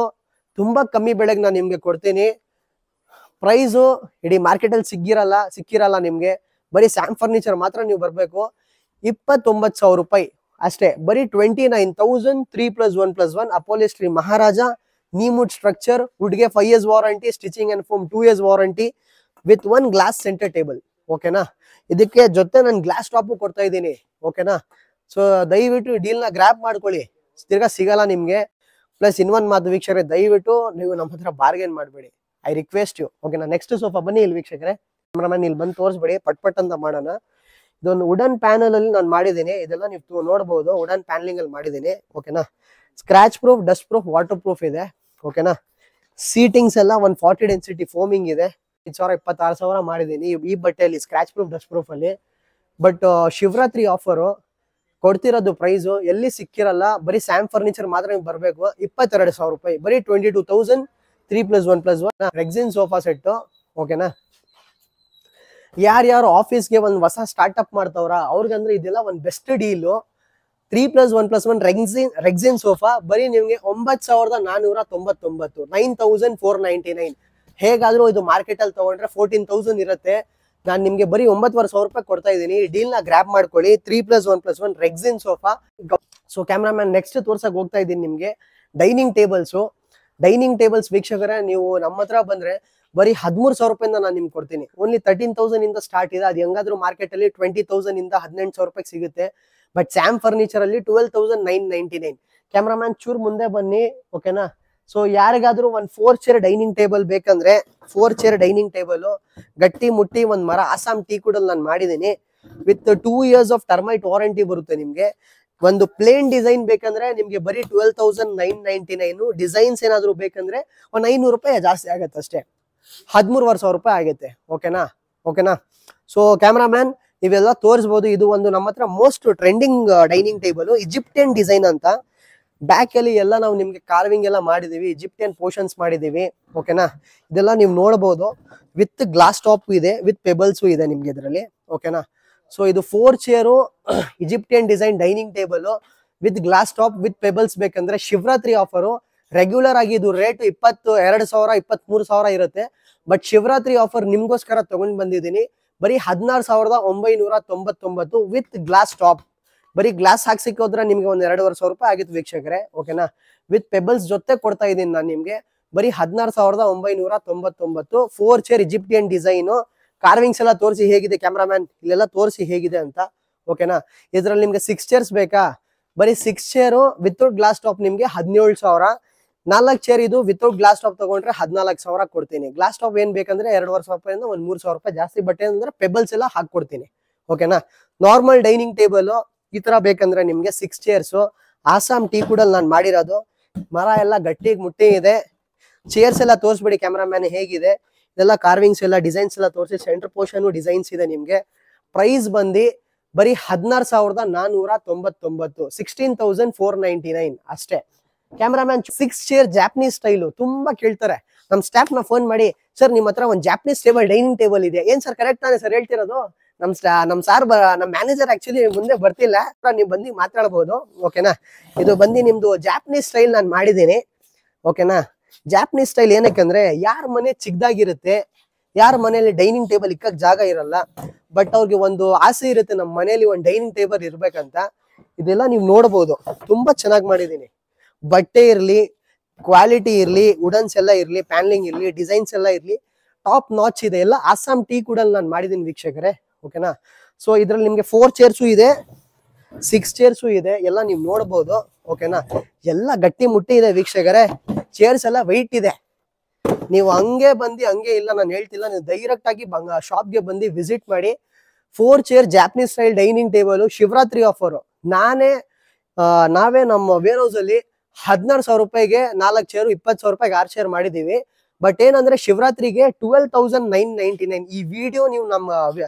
S1: ತುಂಬಾ ಕಮ್ಮಿ ಬೆಳೆಗೆ ನಾನು ನಿಮ್ಗೆ ಕೊಡ್ತೀನಿ. ಪ್ರೈಸು ಇಡೀ ಮಾರ್ಕೆಟ್ ಅಲ್ಲಿ ಸಿಕ್ಕಿರಲ್ಲ ನಿಮ್ಗೆ. ಬರೀ ಸ್ಯಾಮ್ ಫರ್ನಿಚರ್ ಮಾತ್ರ ನೀವು ಬರ್ಬೇಕು. 29,000 ರೂಪಾಯಿ ಅಷ್ಟೇ. ಬರೀ 29,000 3+1+1 ಅಪೋಲೆಸ್ಟ್ರಿ ಮಹಾರಾಜ ನೀಮುಡ್ ಸ್ಟ್ರಕ್ಚರ್. ವುಡ್ಗೆ 5 years warranty, stitching and foam 2 years warranty with 1 glass centre table, ಓಕೆನಾ. ಇದಕ್ಕೆ ಜೊತೆ ನಾನು ಗ್ಲಾಸ್ ಟಾಪ್ ಕೊಡ್ತಾ ಇದ್ದೀನಿ, ಓಕೆನಾ. ಸೊ ದಯವಿಟ್ಟು ಡೀಲ್ ನ ಗ್ರಾಪ್ ಮಾಡ್ಕೊಳ್ಳಿ, ತಿರ್ಗಾ ಸಿಗಲ್ಲ ನಿಮ್ಗೆ. ಪ್ಲಸ್ ಇನ್ನೊಂದು ಮಾತು ವೀಕ್ಷಕರೇ, ದಯವಿಟ್ಟು ನೀವು ನಮ್ಮ ಹತ್ರ ಬಾರ್ಗೇನ್ ಮಾಡಬೇಡಿ, ಐ ರಿಕ್ವೆಸ್ಟ್ ಯು, ಓಕೆನಾ. ನೆಕ್ಸ್ಟ್ ಸೋಫಾ ಬನ್ನಿ ಇಲ್ಲಿ ವೀಕ್ಷಕರೇ. ಕ್ಯಾಮ್ರಾಮನ್ ಇಲ್ಲಿ ಬಂದು ತೋರಿಸ್ಬೇಡಿ, ಪಟ್ ಅಂತ ಮಾಡೋಣ. ಇದೊಂದು ವುಡನ್ ಪ್ಯಾನಲ್ ಅಲ್ಲಿ ನಾನು ಮಾಡಿದ್ದೀನಿ. ಇದೆಲ್ಲ ನೀವು ನೋಡಬಹುದು, ವುಡನ್ ಪ್ಯಾನಲಿಂಗ್ ಅಲ್ಲಿ ಮಾಡಿದ್ದೀನಿ, ಓಕೆನಾ. Scratch proof, dust proof, water proof ಇದೆ, ಓಕೆನಾ. ಸೀಟಿಂಗ್ಸ್ ಎಲ್ಲ 140 ಡೆನ್ಸಿಟಿ ಫೋಮಿಂಗ್ ಇದೆ. 26,000 ಮಾಡಿದ್ದೀನಿ ಈ ಬಟ್ಟೆಯಲ್ಲಿ, ಸ್ಕ್ರಾಚ್ ಪ್ರೂಫ್ ಡಸ್ಟ್ ಪ್ರೂಫ್ ಅಲ್ಲಿ. ಬಟ್ ಶಿವರಾತ್ರಿ ಆಫರು ಕೊಡ್ತಿರೋದು ಪ್ರೈಸು ಎಲ್ಲಿ ಸಿಕ್ಕಿರಲ್ಲ. ಬರೀ ಸ್ಯಾಮ್ ಫರ್ನಿಚರ್ ಮಾತ್ರ ನೀವು ಬರಬೇಕು. 22,000 ರೂಪಾಯಿ, ಬರೀ 22,000 3+1+1 ರೆಕ್ಸಿನ್ ಸೋಫಾ ಸೆಟ್, ಓಕೆನಾ. ಯಾರ್ಯಾರು ಆಫೀಸ್ಗೆ ಒಂದು ಹೊಸ ಸ್ಟಾರ್ಟ್ಅಪ್ ಮಾಡ್ತವ್ರ ಅವ್ರಿಗಂದ್ರೆ ಇದೆಲ್ಲ ಒಂದು ಬೆಸ್ಟ್ ಡೀಲು. 3+1+1 ರೆಕ್ಸಿನ್ ಸೋಫಾ ಬರೀ ನಿಮ್ಗೆ 9,499 9,499. ಹೇಗಾದ್ರೂ ಇದು ಮಾರ್ಕೆಟ್ ಅಲ್ಲಿ ತಗೊಂಡ್ರೆ 14,000 ಇರುತ್ತೆ. ನಾನು ನಿಮ್ಗೆ ಬರೀ 9,500 ರೂಪಾಯಿ ಕೊಡ್ತಾ ಇದ್ದೀನಿ. ಈ ಡೀಲ್ ನ ಗ್ರಾಪ್ ಮಾಡ್ಕೊಳ್ಳಿ. 3+1+1 rexine sofa. So cameraman next ತೋರ್ಸಕ್ ಹೋಗ್ತಾ ಇದ್ದೀನಿ ನಿಮ್ಗೆ ಡೈನಿಂಗ್ ಟೇಬಲ್ಸ್ ವೀಕ್ಷಕರೇ, ನೀವು ನಮ್ಮ ಹತ್ರ ಬಂದ್ರೆ ಬರೀ 13,000 ರೂಪಾಯಿಂದ ನಾನು ನಿಮ್ಗೆ ಕೊಡ್ತೀನಿ. ಓನ್ಲಿ 13,000 ಇಂದ ಸ್ಟಾರ್ಟ್ ಇದೆ. ಅದು ಹೆಂಗಾದ್ರೂ ಮಾರ್ಕೆಟ್ ಅಲ್ಲಿ 20,000 ಇಂದ 18,000 ರೂಪಾಯಿ ಸಿಗುತ್ತೆ. ಬಟ್ ಸ್ಯಾಮ್ ಫರ್ನಿಚರ್ ಅಲ್ಲಿ 12,999. ಕ್ಯಾಮ್ರಾಮನ್ ಚೂರ್ ಮುಂದೆ ಬನ್ನಿ, ಓಕೆನಾ. ಸೊ ಯಾರಿಗಾದ್ರೂ ಒಂದು 4 ಚೇರ್ ಡೈನಿಂಗ್ ಟೇಬಲ್ ಬೇಕಂದ್ರೆ 4 ಚೇರ್ ಡೈನಿಂಗ್ ಟೇಬಲ್ ಗಟ್ಟಿ ಮುಟ್ಟಿ ಒಂದು ಮರ ಆಸಾಮ್ ಟೀ ಕೂಡಲ್ಲಿ ನಾನು ಮಾಡಿದ್ದೀನಿ. With 2 years of termite warranty ಬರುತ್ತೆ ನಿಮ್ಗೆ. ಒಂದು ಪ್ಲೇನ್ ಡಿಸೈನ್ ಬೇಕಂದ್ರೆ ನಿಮ್ಗೆ ಬರೀ 12,999. ಡಿಸೈನ್ಸ್ ಏನಾದ್ರು ಬೇಕಂದ್ರೆ ಒಂದು 500 ರೂಪಾಯಿ ಜಾಸ್ತಿ ಆಗತ್ತೆ ಅಷ್ಟೇ, 13,500 ರೂಪಾಯಿ ಆಗುತ್ತೆ, ಓಕೆನಾ. ಸೊ ಕ್ಯಾಮ್ರಾಮ್ಯಾನ್ ನೀವೆಲ್ಲ ತೋರಿಸಬಹುದು. ಇದು ಒಂದು ನಮ್ಮ ಹತ್ರ most trending dining table, Egyptian design ಅಂತ. ಬ್ಯಾಕ್ ಅಲ್ಲಿ ಎಲ್ಲ ನಾವು ನಿಮ್ಗೆ ಕಾರ್ವಿಂಗ್ ಎಲ್ಲ ಮಾಡಿದೀವಿ, ಈಜಿಪ್ಟಿಯನ್ ಪೋರ್ಷನ್ಸ್ ಮಾಡಿದೀವಿ, ಓಕೆನಾ. ಇದೆಲ್ಲ ನೀವು ನೋಡಬಹುದು. ವಿತ್ ಗ್ಲಾಸ್ ಟಾಪ್ ಇದೆ, ವಿತ್ ಪೆಬಲ್ಸ್ ಇದೆ ನಿಮ್ಗೆ ಇದರಲ್ಲಿ, ಓಕೆನಾ. ಸೊ ಇದು 4 chair Egyptian design dining table with glass top with pebbles ಬೇಕಂದ್ರೆ ಶಿವರಾತ್ರಿ ಆಫರು ರೆಗ್ಯುಲರ್ ಆಗಿ ಇದು ರೇಟ್ 22,000 23,000 ಇರುತ್ತೆ. ಬಟ್ ಶಿವರಾತ್ರಿ ಆಫರ್ ನಿಮ್ಗೋಸ್ಕರ ತಗೊಂಡ್ ಬಂದಿದ್ದೀನಿ ಬರೀ 16,999 ವಿತ್ ಗ್ಲಾಸ್ ಟಾಪ್. ಬರೀ ಗ್ಲಾಸ್ ಹಾಕ್ಸಿಕ್ ಹೋದ್ರೆ ನಿಮ್ಗೆ ಒಂದ್ 2,500 ರೂಪಾಯಿ ಆಗಿತ್ತು ವೀಕ್ಷಕರೇ, ಓಕೆನಾ. ವಿತ್ ಪೆಬಲ್ಸ್ ಜೊತೆ ಕೊಡ್ತಾ ಇದೀನಿ ನಾನು ನಿಮ್ಗೆ ಬರೀ 16,999. 4 ಚೇರ್ ಇಜಿಪ್ಟಿಯನ್ ಡಿಸೈನ್, ಕಾರ್ವಿಂಗ್ಸ್ ಎಲ್ಲ ತೋರಿಸಿ ಹೇಗಿದೆ ಕ್ಯಾಮ್ರಾಮ್ಯಾನ್, ಇಲ್ಲೆಲ್ಲ ತೋರಿಸಿ ಹೇಗಿದೆ ಅಂತ, ಓಕೆನಾ. ಇದ್ರಲ್ಲಿ ನಿಮ್ಗೆ 6 ಚೇರ್ಸ್ ಬೇಕಾ, ಬರೀ 6 ಚೇರು ವಿತೌಟ್ ಗ್ಲಾಸ್ ಟಾಪ್ ನಿಮ್ಗೆ 17,000. 4 ಚೇರ್ ಇದು ವಿತೌಟ್ ಗ್ಲಾಸ್ ಟಾಪ್ ತಗೊಂಡ್ರೆ 14,000 ಕೊಡ್ತೀನಿ. ಗ್ಲಾಸ್ ಟಾಪ್ ಏನ್ ಬೇಕಂದ್ರೆ 2,500 ರೂಪಾಯಿಂದ 3,000 ರೂಪಾಯಿ ಜಾಸ್ತಿ, ಬಟ್ ಏನಂದ್ರೆ ಪೆಬಲ್ಸ್ ಎಲ್ಲ ಹಾಕೊಡ್ತೀನಿ, ಓಕೆನಾ. ನಾರ್ಮಲ್ ಡೈನಿಂಗ್ ಟೇಬಲ್ ಈ ತರ ಬೇಕಂದ್ರೆ ನಿಮ್ಗೆ 6 ಚೇರ್ಸ್ ಆಸಾಮ್ ಟೀ ಕುಡಲ್ ನಾನು ಮಾಡಿರೋದು. ಮರ ಎಲ್ಲ ಗಟ್ಟಿಗೆ ಮುಟ್ಟಿ ಇದೆ. ಚೇರ್ಸ್ ಎಲ್ಲ ತೋರಿಸ್ಬಿಡಿ ಕ್ಯಾಮ್ರಾಮ್ಯಾನ್ ಹೇಗಿದೆ, ಇದೆಲ್ಲ ಕಾರ್ವಿಂಗ್ಸ್ ಎಲ್ಲ ಡಿಸೈನ್ಸ್ ಎಲ್ಲ ತೋರಿಸಿ, ಸೆಂಟರ್ ಪೋರ್ಷನ್ ಡಿಸೈನ್ಸ್ ಇದೆ ನಿಮ್ಗೆ. ಪ್ರೈಸ್ ಬಂದು ಬರೀ 16,499, 16,499 ಅಷ್ಟೇ. ಕ್ಯಾಮ್ರಾಮ್ಯಾನ್ 6 ಚೇರ್ ಜಾಪನೀಸ್ ಸ್ಟೈಲು ತುಂಬಾ ಕೇಳ್ತಾರೆ. ನಮ್ ಸ್ಟಾಫ್ ನ ಫೋನ್ ಮಾಡಿ, ಸರ್ ನಿಮ್ ಹತ್ರ ಒಂದು ಜಾಪನೀಸ್ ಟೇಬಲ್ ಡೈನಿಂಗ್ ಟೇಬಲ್ ಇದೆ ಏನ್ ಸರ್, ಕರೆಕ್ಟ್ ತಾನೆ ಸರ್ ಹೇಳ್ತಿರೋದು? ನಮ್ ಸಾರ್ ನಮ್ ಮ್ಯಾನೇಜರ್ ಆಕ್ಚುಲಿ ಮುಂದೆ ಬರ್ತಿಲ್ಲ, ನೀವು ಬಂದು ಮಾತಾಡಬಹುದು, ಓಕೆನಾ. ಇದು ಬಂದು ನಿಮ್ದು ಜಾಪನೀಸ್ ಸ್ಟೈಲ್ ನಾನು ಮಾಡಿದ್ದೀನಿ, ಓಕೆನಾ. ಜಾಪನೀಸ್ ಸ್ಟೈಲ್ ಏನಕ್ಕಂದ್ರೆ ಯಾರ ಮನೆ ಚಿಕ್ಕದಾಗಿರುತ್ತೆ, ಯಾರ ಮನೆಯಲ್ಲಿ ಡೈನಿಂಗ್ ಟೇಬಲ್ ಇಕ್ಕಕ್ ಜಾಗ ಇರಲ್ಲ, ಬಟ್ ಅವ್ರಿಗೆ ಒಂದು ಆಸೆ ಇರುತ್ತೆ ನಮ್ಮ ಮನೆಯಲ್ಲಿ ಒಂದು ಡೈನಿಂಗ್ ಟೇಬಲ್ ಇರ್ಬೇಕಂತ. ಇದೆಲ್ಲ ನೀವು ನೋಡಬಹುದು, ತುಂಬಾ ಚೆನ್ನಾಗಿ ಮಾಡಿದೀನಿ. ಬಟ್ಟೆ ಇರ್ಲಿ, ಕ್ವಾಲಿಟಿ ಇರ್ಲಿ, ವುಡನ್ಸ್ ಎಲ್ಲ ಇರ್ಲಿ, ಪ್ಯಾನ್ಲಿಂಗ್ ಇರ್ಲಿ, ಡಿಸೈನ್ಸ್ ಎಲ್ಲ ಇರ್ಲಿ, ಟಾಪ್ ನಾಚ್ ಇದೆ. ಎಲ್ಲ ಆಸಾಮ್ ಟೀ ಕೂಡ ನಾನು ಮಾಡಿದೀನಿ ವೀಕ್ಷಕರೇ, ಓಕೆನಾ. ಸೊ ಇದ್ರಲ್ಲಿ ನಿಮ್ಗೆ 4 ಚೇರ್ಸು ಇದೆ, 6 ಚೇರ್ಸು ಇದೆ, ಎಲ್ಲ ನೀವು ನೋಡಬಹುದು, ಓಕೆನಾ. ಎಲ್ಲ ಗಟ್ಟಿ ಮುಟ್ಟಿ ಇದೆ ವೀಕ್ಷಕರೇ. ಚೇರ್ಸ್ ಎಲ್ಲ ವೈಟ್ ಇದೆ. ನೀವು ಹಂಗೆ ಬಂದು ಹಂಗೆ ಇಲ್ಲ ನಾನು ಹೇಳ್ತಿಲ್ಲ, ನೀವು ಡೈರೆಕ್ಟ್ ಆಗಿ ಶಾಪ್ಗೆ ಬಂದು ವಿಸಿಟ್ ಮಾಡಿ. 4 chair Japanese style dining table Shivaratri offer ನಾವೇ ನಮ್ಮ ವೇರ್ ಹೌಸ್ ಅಲ್ಲಿ 16,000 ರೂಪಾಯಿಗೆ 4 ಚೇರು, 20,000 ರೂಪಾಯಿಗೆ 6 ಚೇರ್ ಮಾಡಿದೀವಿ. ಬಟ್ ಏನಂದ್ರೆ ಶಿವರಾತ್ರಿಗೆ 12,999. ಈ ವಿಡಿಯೋ ನೀವು ನಮ್ಮ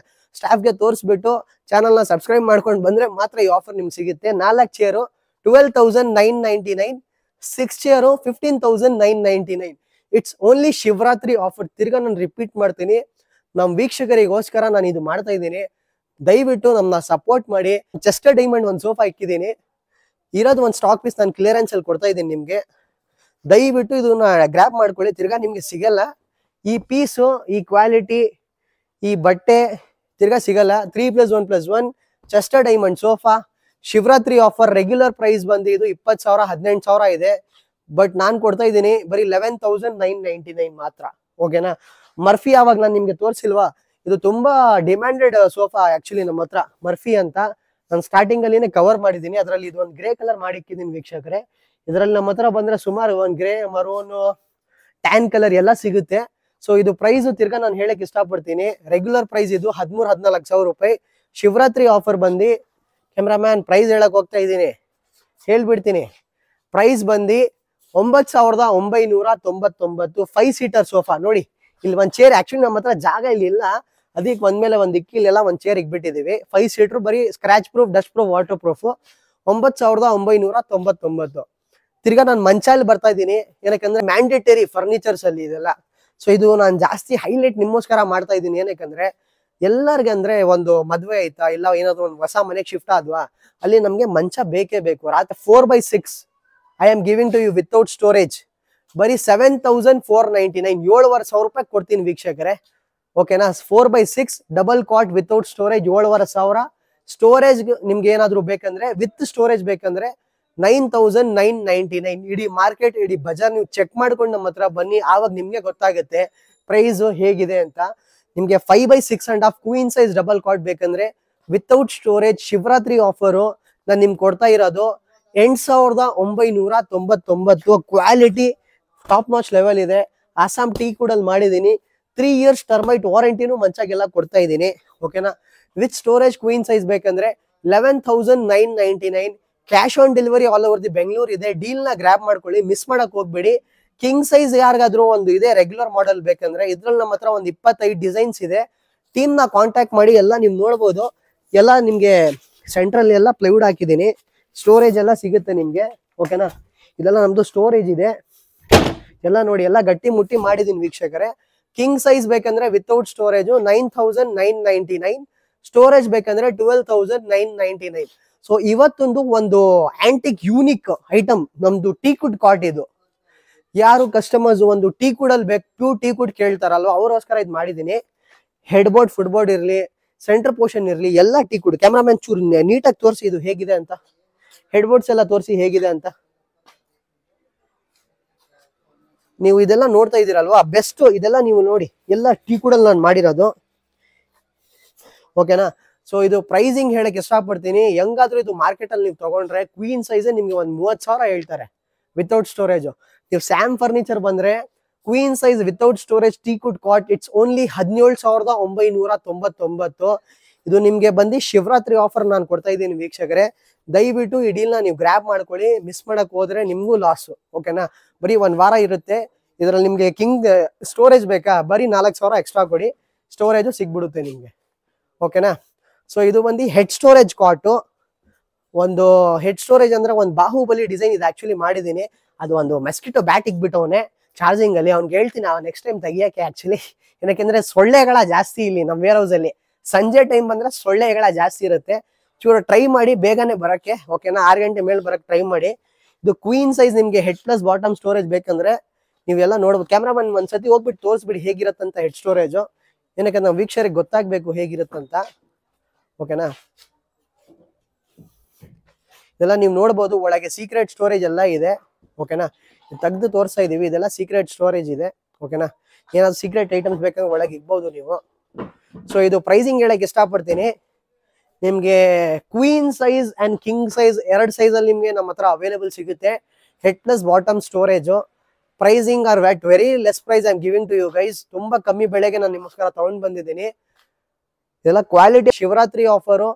S1: ಸ್ಟಾಫ್ಗೆ ತೋರಿಸ್ಬಿಟ್ಟು ಚಾನಲ್ ನ ಸಬ್ಸ್ಕ್ರೈಬ್ ಮಾಡ್ಕೊಂಡು ಬಂದ್ರೆ ಮಾತ್ರ ಈ ಆಫರ್ ನಿಮ್ಗೆ ಸಿಗುತ್ತೆ. 4 chair 12,999, 6 chair 15,999. It's only Shivaratri offer. ತಿರ್ಗಾ ನಾನು ರಿಪೀಟ್ ಮಾಡ್ತೀನಿ, ನಮ್ ವೀಕ್ಷಕರಿಗೋಸ್ಕರ ನಾನು ಇದು ಮಾಡ್ತಾ ಇದ್ದೀನಿ. ದಯವಿಟ್ಟು ನಮ್ಮನ್ನ ಸಪೋರ್ಟ್ ಮಾಡಿ. ಚೆಸ್ಟರ್ ಡೈಮಂಡ್ ಒಂದು ಸೋಫಾ ಇಕ್ಕಿದ್ದೀನಿ, ಇರೋದು ಒಂದು ಸ್ಟಾಕ್ ಪೀಸ್ ನಾನು ಕ್ಲಿಯರೆನ್ಸ್ ಅಲ್ಲಿ ಕೊಡ್ತಾ ಇದ್ದೀನಿ ನಿಮ್ಗೆ. ದಯವಿಟ್ಟು ಇದನ್ನ ಗ್ರ್ಯಾಬ್ ಮಾಡ್ಕೊಳ್ಳಿ, ತಿರ್ಗಾ ನಿಮ್ಗೆ ಸಿಗಲ್ಲ. ಈ ಪೀಸು, ಈ ಕ್ವಾಲಿಟಿ, ಈ ಬಟ್ಟೆ ತಿರ್ಗಾ ಸಿಗಲ್ಲ. 3+1+1 chester diamond sofa Shivaratri offer. Regular price ಬಂದು ಇದು 20,000 18,000 ಇದೆ, ಬಟ್ ನಾನ್ ಕೊಡ್ತಾ ಇದ್ದೀನಿ ಬರೀ 11,999 ಮಾತ್ರ, ಓಕೆನಾ. ಮರ್ಫಿ ಆವಾಗ ನಾನು ನಿಮ್ಗೆ ತೋರಿಸಿಲ್ವಾ, ಇದು ತುಂಬಾ ಡಿಮ್ಯಾಂಡೆಡ್ ಸೋಫಾ ಆಕ್ಚುಲಿ ನಮ್ಮ ಹತ್ರ. ಮರ್ಫಿ ಅಂತ ನಾನು ಸ್ಟಾರ್ಟಿಂಗ್ ಅಲ್ಲಿನೇ ಕವರ್ ಮಾಡಿದ್ದೀನಿ. ಅದರಲ್ಲಿ ಇದು ಒಂದು ಗ್ರೇ ಕಲರ್ ಮಾಡಿಕ್ಕಿದ್ದೀನಿ ವೀಕ್ಷಕರೇ. ಇದರಲ್ಲಿ ನಮ್ಮ ಹತ್ರ ಬಂದ್ರೆ ಸುಮಾರು ಒಂದು ಗ್ರೇ, ಮರೂನ್, ಟ್ಯಾನ್ ಕಲರ್ ಎಲ್ಲ ಸಿಗುತ್ತೆ. ಸೊ ಇದು ಪ್ರೈಸ್ ತಿರ್ಗಾ ನಾನು ಹೇಳಕ್ ಇಷ್ಟಪಡ್ತೀನಿ. ರೆಗ್ಯುಲರ್ ಪ್ರೈಸ್ ಇದು 13,000-14,000 ರೂಪಾಯಿ. ಶಿವರಾತ್ರಿ ಆಫರ್ ಬಂದು ಕ್ಯಾಮ್ರಾಮ್ಯಾನ್ ಪ್ರೈಸ್ ಹೇಳಕ್ ಹೋಗ್ತಾ ಇದ್ದೀನಿ, ಹೇಳ್ಬಿಡ್ತೀನಿ. ಪ್ರೈಸ್ ಬಂದು 9,999. 5 ಸೀಟರ್ ಸೋಫಾ ನೋಡಿ. ಇಲ್ಲಿ ಒಂದ್ ಚೇರ್ ಆಕ್ಚುಲಿ ನಮ್ಮ ಹತ್ರ ಜಾಗ ಇಲ್ಲಿ ಇಲ್ಲ, ಅದಕ್ಕೆ ಒಂದ್ಮೇಲೆ ಒಂದ್ ಇಕ್ಕಿಲೆಲ್ಲ ಒಂದ್ ಚೇರ್ ಇಕ್ಬಿಟ್ಟಿದೀವಿ. 5 ಸೀಟರ್ ಬರೀ scratch proof, dust proof, water proof. 9,999. ತಿರ್ಗಾ ನಾನು ಮಂಚಾಲಿ ಬರ್ತಾ ಇದ್ದೀನಿ, ಏನಕ್ಕಂದ್ರೆ ಮ್ಯಾಂಡೇಟರಿ ಫರ್ನಿಚರ್ಸ್ ಅಲ್ಲಿ ಇದೆಲ್ಲ. ಸೊ ಇದು ನಾನು ಜಾಸ್ತಿ ಹೈಲೈಟ್ ನಿಮ್ಗೋಸ್ಕರ ಮಾಡ್ತಾ ಇದ್ದೀನಿ. ಏನಕ್ಕಂದ್ರೆ ಎಲ್ಲರಿಗೆ ಅಂದ್ರೆ ಒಂದು ಮದ್ವೆ ಆಯ್ತಾ, ಇಲ್ಲ ಏನಾದ್ರು ಒಂದು ಹೊಸ ಮನೆಗೆ ಶಿಫ್ಟ್ ಆದ್ವಾ, ಅಲ್ಲಿ ನಮ್ಗೆ ಮಂಚ ಬೇಕೇ ಬೇಕು. ರಾತ್ರಿ 4x6 I am giving to you without storage. ಬರೀ 7,499, 7,500 ರೂಪಾಯಿ ಕೊಡ್ತೀನಿ ವೀಕ್ಷಕರೇ, ಓಕೆನಾ. 4x6 double cot without storage 7,500. Storage ನಿಮ್ಗೆ ಏನಾದ್ರು ಬೇಕಂದ್ರೆ ವಿತ್ ಸ್ಟೋರೇಜ್ ಬೇಕಂದ್ರೆ 9,999. ಇಡೀ ಮಾರ್ಕೆಟ್, ಇಡೀ ಬಜಾರ್ ನೀವು ಚೆಕ್ ಮಾಡ್ಕೊಂಡು ನಮ್ಮ ಹತ್ರ ಬನ್ನಿ, ಆವಾಗ ನಿಮ್ಗೆ ಗೊತ್ತಾಗುತ್ತೆ ಪ್ರೈಸ್ ಹೇಗಿದೆ ಅಂತ. ನಿಮ್ಗೆ 5x6.5 ಕ್ವೀನ್ ಸೈಜ್ ಡಬಲ್ ಕಾಟ್ ಬೇಕಂದ್ರೆ ವಿತೌಟ್ ಸ್ಟೋರೇಜ್ ಶಿವರಾತ್ರಿ ಆಫರು ನಾನು ನಿಮ್ಗೆ ಕೊಡ್ತಾ ಇರೋದು 8,999. ಕ್ವಾಲಿಟಿ ಟಾಪ್ ನಾಚ್ ಲೆವೆಲ್ ಇದೆ. ಆಸಾಮ್ ಟೀ ಕೂಡ ಮಾಡಿದೀನಿ. 3 years ಟರ್ಮೈಟ್ ವಾರಂಟಿನೂ ಮಂಚಾಗೆಲ್ಲ ಕೊಡ್ತಾ ಇದ್ದೀನಿ, ಓಕೆನಾ. ವಿತ್ ಸ್ಟೋರೇಜ್ ಕ್ವೀನ್ ಸೈಜ್ ಬೇಕಂದ್ರೆ 11,999. Cash on delivery all over the Bengaluru ಇದೆ. ಡೀಲ್ ನ ಗ್ರಾಬ್ ಮಾಡ್ಕೊಳ್ಳಿ, ಮಿಸ್ ಮಾಡಕ್ ಹೋಗ್ಬೇಡಿ. ಕಿಂಗ್ ಸೈಜ್ ಯಾರಿಗಾದ್ರೂ ಒಂದು ಇದೆ ರೆಗ್ಯುಲರ್ ಮಾಡೆಲ್ ಬೇಕಂದ್ರೆ ಇದ್ರಲ್ಲಿ ನಮ್ಮ ಹತ್ರ ಒಂದು 25 ಡಿಸೈನ್ಸ್ ಇದೆ. ಟೀಮ್ ನ ಕಾಂಟ್ಯಾಕ್ಟ್ ಮಾಡಿ, ಎಲ್ಲ ನೀವು ನೋಡ್ಬೋದು. ಎಲ್ಲ ನಿಮ್ಗೆ ಸೆಂಟ್ರಲ್ಲಿ ಎಲ್ಲ ಪ್ಲೈವುಡ್ ಹಾಕಿದ್ದೀನಿ, ಸ್ಟೋರೇಜ್ ಎಲ್ಲ ಸಿಗುತ್ತೆ ನಿಮ್ಗೆ, ಓಕೆನಾ. ಇದೆಲ್ಲ ನಮ್ದು ಸ್ಟೋರೇಜ್ ಇದೆ, ಎಲ್ಲ ನೋಡಿ, ಎಲ್ಲ ಗಟ್ಟಿ ಮುಟ್ಟಿ ಮಾಡಿದೀನಿ ವೀಕ್ಷಕರೇ. ಕಿಂಗ್ ಸೈಜ್ ಬೇಕಂದ್ರೆ ವಿತೌಟ್ ಸ್ಟೋರೇಜ್ 9,999. ಸ್ಟೋರೇಜ್ ಬೇಕಂದ್ರೆ 12,999. ಸೊ ಇವತ್ತೊಂದು ಒಂದು ಆಂಟಿಕ್ ಯೂನಿಕ್ ಐಟಮ್ ನಮ್ದು ಟೀ ಕುಡ್ ಕಾಟ್. ಇದು ಯಾರು ಕಸ್ಟಮರ್ಸ್ ಒಂದು ಟೀ ಕುಡಲ್ ಬೇಕು, ಪ್ಯೂರ್ ಟೀ ಕುಡ್ ಕೇಳ್ತಾರಲ್ವ, ಅವ್ರಿಗೋಸ್ಕರ ಇದು ಮಾಡಿದೀನಿ. ಹೆಡ್ ಬೋರ್ಡ್, ಫುಟ್ ಬೋರ್ಡ್ ಇರ್ಲಿ, ಸೆಂಟರ್ ಪೋರ್ಷನ್ ಇರ್ಲಿ, ಎಲ್ಲ ಟೀ ಕುಡ್. ಕ್ಯಾಮ್ರಾಮನ್ ಚೂರು ನೀಟಾಗಿ ತೋರಿಸಿ ಇದು ಹೇಗಿದೆ ಅಂತ, ಹೆಡ್ ಬೋರ್ಡ್ಸ್ ಎಲ್ಲ ತೋರಿಸಿ ಹೇಗಿದೆ ಅಂತ. ನೀವು ಇದೆಲ್ಲ ನೋಡ್ತಾ ಇದೀರಲ್ವಾ, ಬೆಸ್ಟ್. ಇದೆಲ್ಲ ನೀವು ನೋಡಿ, ಎಲ್ಲ ಟೀ ಕುಡಲ್ ನಾನು ಮಾಡಿರೋದು, ಓಕೆನಾ. ಸೊ ಇದು ಪ್ರೈಸಿಂಗ್ ಹೇಳಕ್ ಇಷ್ಟಪಡ್ತೀನಿ. ಹೆಂಗಾದ್ರೂ ಇದು ಮಾರ್ಕೆಟ್ ಅಲ್ಲಿ ನೀವು ತಗೊಂಡ್ರೆ ಕ್ವೀನ್ ಸೈಜ್ ನಿಮ್ಗೆ ಒಂದ್ 30,000 ಹೇಳ್ತಾರೆ ವಿತೌಟ್ ಸ್ಟೋರೇಜ್. ನೀವು ಸ್ಯಾಮ್ ಫರ್ನಿಚರ್ ಬಂದ್ರೆ queen size without storage teak wood cot it's only 17,999. ಇದು ನಿಮ್ಗೆ ಬಂದು ಶಿವರಾತ್ರಿ ಆಫರ್ ನಾನು ಕೊಡ್ತಾ ಇದ್ದೀನಿ ವೀಕ್ಷಕರೇ. ದಯವಿಟ್ಟು ಈ ಡೀಲ್ ನ ನೀವು ಗ್ರ್ಯಾಬ್ ಮಾಡ್ಕೊಳ್ಳಿ. ಮಿಸ್ ಮಾಡಕ್ ಹೋದ್ರೆ ನಿಮ್ಗೂ ಲಾಸ್, ಓಕೆನಾ. ಬರೀ 1 ವಾರ ಇರುತ್ತೆ ಇದ್ರಲ್ಲಿ. ನಿಮ್ಗೆ ಕಿಂಗ್ ಸ್ಟೋರೇಜ್ ಬೇಕಾ, ಬರೀ 4,000 ಎಕ್ಸ್ಟ್ರಾ ಕೊಡಿ, ಸ್ಟೋರೇಜ್ ಸಿಗ್ಬಿಡುತ್ತೆ ನಿಮ್ಗೆ, ಓಕೆನಾ. ಸೊ ಇದು ಬಂದು ಹೆಡ್ ಸ್ಟೋರೇಜ್ ಕಾಟು. ಒಂದು ಹೆಡ್ ಸ್ಟೋರೇಜ್ ಅಂದ್ರೆ ಒಂದು ಬಾಹುಬಲಿ ಡಿಸೈನ್ ಇದು ಆಕ್ಚುಲಿ ಮಾಡಿದೀನಿ. ಅದು ಒಂದು ಮೆಸ್ಕಿಟೋ ಬ್ಯಾಟ್ ಇಕ್ಬಿಟ್ಟವನೆ ಚಾರ್ಜಿಂಗ್ ಅಲ್ಲಿ. ಅವ್ನಿಗೆ ಹೇಳ್ತೀನಿ ನೆಕ್ಸ್ಟ್ ಟೈಮ್ ತೆಗಿಯಕ್ಕೆ ಆಕ್ಚುಲಿ. ಏನಕ್ಕೆಂದ್ರೆ ಸೊಳ್ಳೆಗಳ ಜಾಸ್ತಿ ಇಲ್ಲಿ ನಮ್ಮ ವೇರ್ ಹೌಸ್ ಅಲ್ಲಿ. ಸಂಜೆ ಟೈಮ್ ಬಂದ್ರೆ ಸೊಳ್ಳೆಗಳ ಜಾಸ್ತಿ ಇರುತ್ತೆ. ಚೂರು ಟ್ರೈ ಮಾಡಿ ಬೇಗನೆ ಬರಕ್ಕೆ, ಓಕೆನಾ. 6 ಗಂಟೆ ಮೇಲೆ ಬರಕ್ಕೆ ಟ್ರೈ ಮಾಡಿ. ಇದು ಕ್ವೀನ್ ಸೈಜ್ ನಿಮ್ಗೆ ಹೆಡ್ ಪ್ಲಸ್ ಬಾಟಮ್ ಸ್ಟೋರೇಜ್ ಬೇಕಂದ್ರೆ ನೀವೆಲ್ಲ ನೋಡ್ಬೋದು. ಕ್ಯಾಮ್ರಾಮನ್ ಒಂದ್ಸತಿ ಹೋಗ್ಬಿಟ್ಟು ತೋರಿಸ್ಬಿಡಿ ಹೇಗಿರತ್ತಂತ ಹೆಡ್ ಸ್ಟೋರೇಜ್. ಏನಕ್ಕೆ ನಾವು ವೀಕ್ಷಕರಿಗೆ ಗೊತ್ತಾಗ್ಬೇಕು ಹೇಗಿರುತ್ತಂತ, ಓಕೆನಾ. ಇದೆಲ್ಲ ನೀವು ನೋಡ್ಬೋದು, ಒಳಗೆ ಸೀಕ್ರೆಟ್ ಸ್ಟೋರೇಜ್ ಎಲ್ಲ ಇದೆ, ಓಕೆನಾ. ತೆಗೆದು ತೋರಿಸ್ತಾ ಇದೀವಿ, ಇದೆಲ್ಲ ಸೀಕ್ರೆಟ್ ಸ್ಟೋರೇಜ್ ಇದೆ, ಓಕೆನಾ. ಏನಾದ್ರು ಸೀಕ್ರೆಟ್ ಐಟಮ್ಸ್ ಬೇಕಂದ್ರೆ ಒಳಗೆ ಇಗ್ಬೋದು ನೀವು. ಸೊ ಇದು ಪ್ರೈಸಿಂಗ್ ಹೇಳಕ್ ಇಷ್ಟಪಡ್ತೀನಿ. ನಿಮ್ಗೆ queen size and king size 2 size ಅಲ್ಲಿ ನಿಮ್ಗೆ ನಮ್ಮ ಹತ್ರ ಅವೈಲೇಬಲ್ ಸಿಗುತ್ತೆ. Head plus bottom storage. Pricing are what very less price I am giving to you guys. ತುಂಬಾ ಕಮ್ಮಿ ಬೆಲೆಗೆ ನಾನು ನಿಮಗೋಸ್ಕರ ತಗೊಂಡ್ ಬಂದಿದ್ದೀನಿ. ಇದೆಲ್ಲ quality. Shivaratri offer